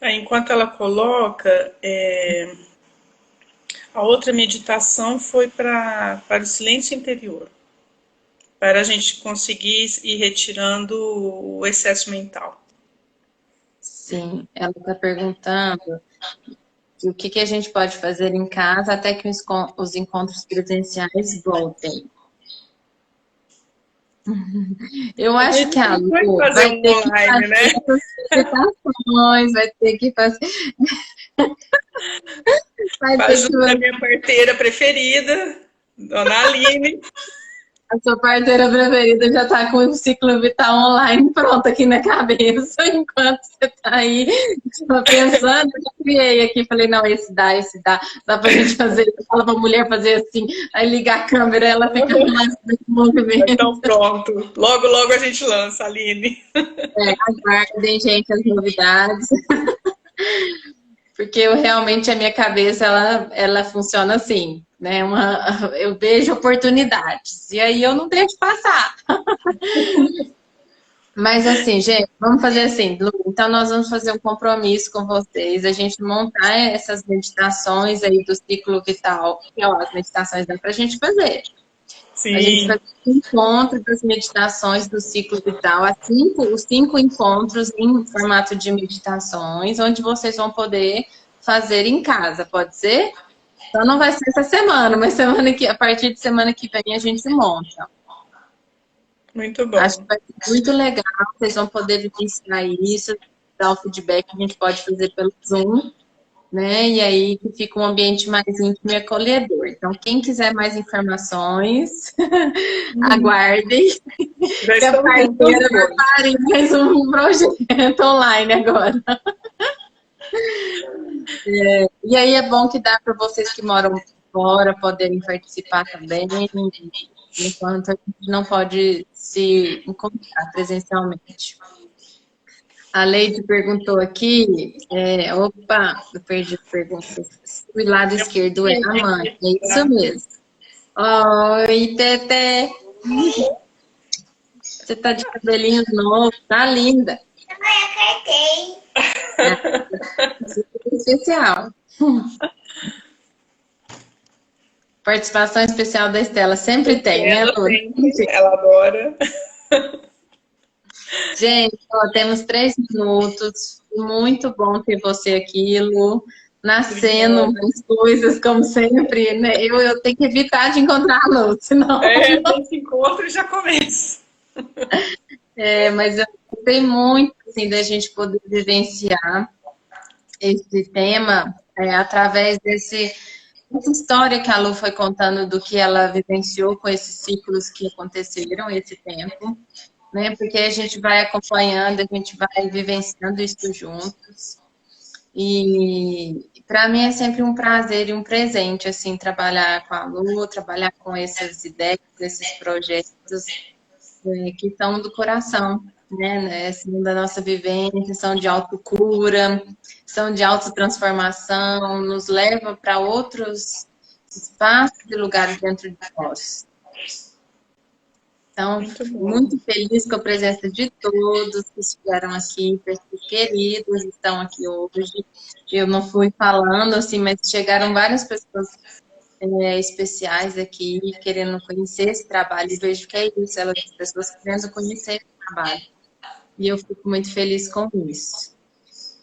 [SPEAKER 2] Enquanto ela coloca, a outra meditação foi para o silêncio interior, para a gente conseguir ir retirando o excesso mental.
[SPEAKER 1] Sim, ela está perguntando o que a gente pode fazer em casa até que os encontros presenciais voltem. Eu
[SPEAKER 2] A
[SPEAKER 1] acho
[SPEAKER 2] gente
[SPEAKER 1] que a
[SPEAKER 2] não vai
[SPEAKER 1] Lu
[SPEAKER 2] fazer
[SPEAKER 1] vai
[SPEAKER 2] um
[SPEAKER 1] ter que
[SPEAKER 2] online,
[SPEAKER 1] fazer
[SPEAKER 2] né?
[SPEAKER 1] essas meditações, vai
[SPEAKER 2] Com a
[SPEAKER 1] ter que
[SPEAKER 2] ajuda da minha parteira preferida, Dona Aline.
[SPEAKER 1] a sua parteira preferida já está com o ciclo vital online pronto aqui na cabeça, enquanto você está aí só pensando, eu já criei aqui, falei, não, esse dá pra gente fazer, fala pra mulher fazer assim, aí liga a câmera, ela fica lá nesse movimento.
[SPEAKER 2] Então pronto. Logo, logo a gente lança, Aline.
[SPEAKER 1] Aguardem, gente, as novidades. Porque realmente a minha cabeça, ela funciona assim, né? Eu vejo oportunidades, e aí eu não deixo passar. Mas assim, gente, vamos fazer assim, Lu, então nós vamos fazer um compromisso com vocês, a gente montar essas meditações aí do ciclo vital, que ó, as meditações dá pra gente fazer. A gente
[SPEAKER 2] Sim.
[SPEAKER 1] faz um encontro das meditações do ciclo vital, os 5 encontros em formato de meditações, onde vocês vão poder fazer em casa, pode ser? Então não vai ser essa semana, mas a partir de semana que vem a gente monta.
[SPEAKER 2] Muito
[SPEAKER 1] Acho que
[SPEAKER 2] bom.
[SPEAKER 1] vai ser muito legal, vocês vão poder vivenciar isso, dar o feedback que a gente pode fazer pelo Zoom, né? E aí que fica um ambiente mais íntimo e acolhedor. Então, quem quiser mais informações, aguardem
[SPEAKER 2] Já
[SPEAKER 1] que a
[SPEAKER 2] estamos
[SPEAKER 1] parceira
[SPEAKER 2] juntando
[SPEAKER 1] vai
[SPEAKER 2] todos.
[SPEAKER 1] parir mais um projeto online agora. E aí é bom que dá para vocês que moram fora poderem participar também, enquanto a gente não pode se encontrar presencialmente. A Leide perguntou aqui, opa, eu perdi a pergunta. O lado esquerdo é a mãe, é isso mesmo. Oi, Tete. Você tá de cabelinho novo, tá linda.
[SPEAKER 3] Mãe, eu
[SPEAKER 1] É especial. Participação especial da Estela sempre tem, né,
[SPEAKER 2] Ela
[SPEAKER 1] Lu?
[SPEAKER 2] sempre, ela adora.
[SPEAKER 1] Gente, ó, temos 3 minutos. Muito bom ter você aqui, Lu. Nascendo
[SPEAKER 2] Obrigada.
[SPEAKER 1] umas coisas, como sempre, né? Eu tenho que evitar de encontrar a Lu, senão.
[SPEAKER 2] É, a gente se encontra e já começa.
[SPEAKER 1] Mas eu gostei muito assim, da gente poder vivenciar esse tema através essa história que a Lu foi contando do que ela vivenciou com esses ciclos que aconteceram esse tempo, né? Porque a gente vai acompanhando, a gente vai vivenciando isso juntos. E para mim é sempre um prazer e um presente, assim, trabalhar com a Lu, trabalhar com essas ideias, esses projetos que são do coração, né? Assim, da nossa vivência, são de autocura, são de autotransformação, nos leva para outros espaços e lugares dentro de nós. Então,
[SPEAKER 2] Muito bom.
[SPEAKER 1] muito feliz com a presença de todos que estiveram aqui, pessoas queridas estão aqui hoje. Eu não fui falando, assim, mas chegaram várias pessoas especiais aqui, querendo conhecer esse trabalho, e vejo que é isso, elas, as pessoas querendo conhecer esse trabalho. E eu fico muito feliz com isso.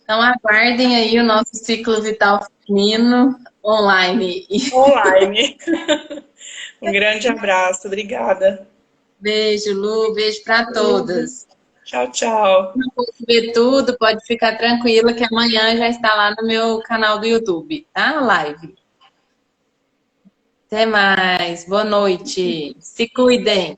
[SPEAKER 1] Então, aguardem aí o nosso ciclo vital feminino online.
[SPEAKER 2] Online. Um grande abraço, obrigada.
[SPEAKER 1] Beijo, Lu, beijo para todas.
[SPEAKER 2] Tchau, tchau.
[SPEAKER 1] Não pode ver tudo, pode ficar tranquila que amanhã já está lá no meu canal do YouTube, tá? Live. Até mais, boa noite, se cuidem.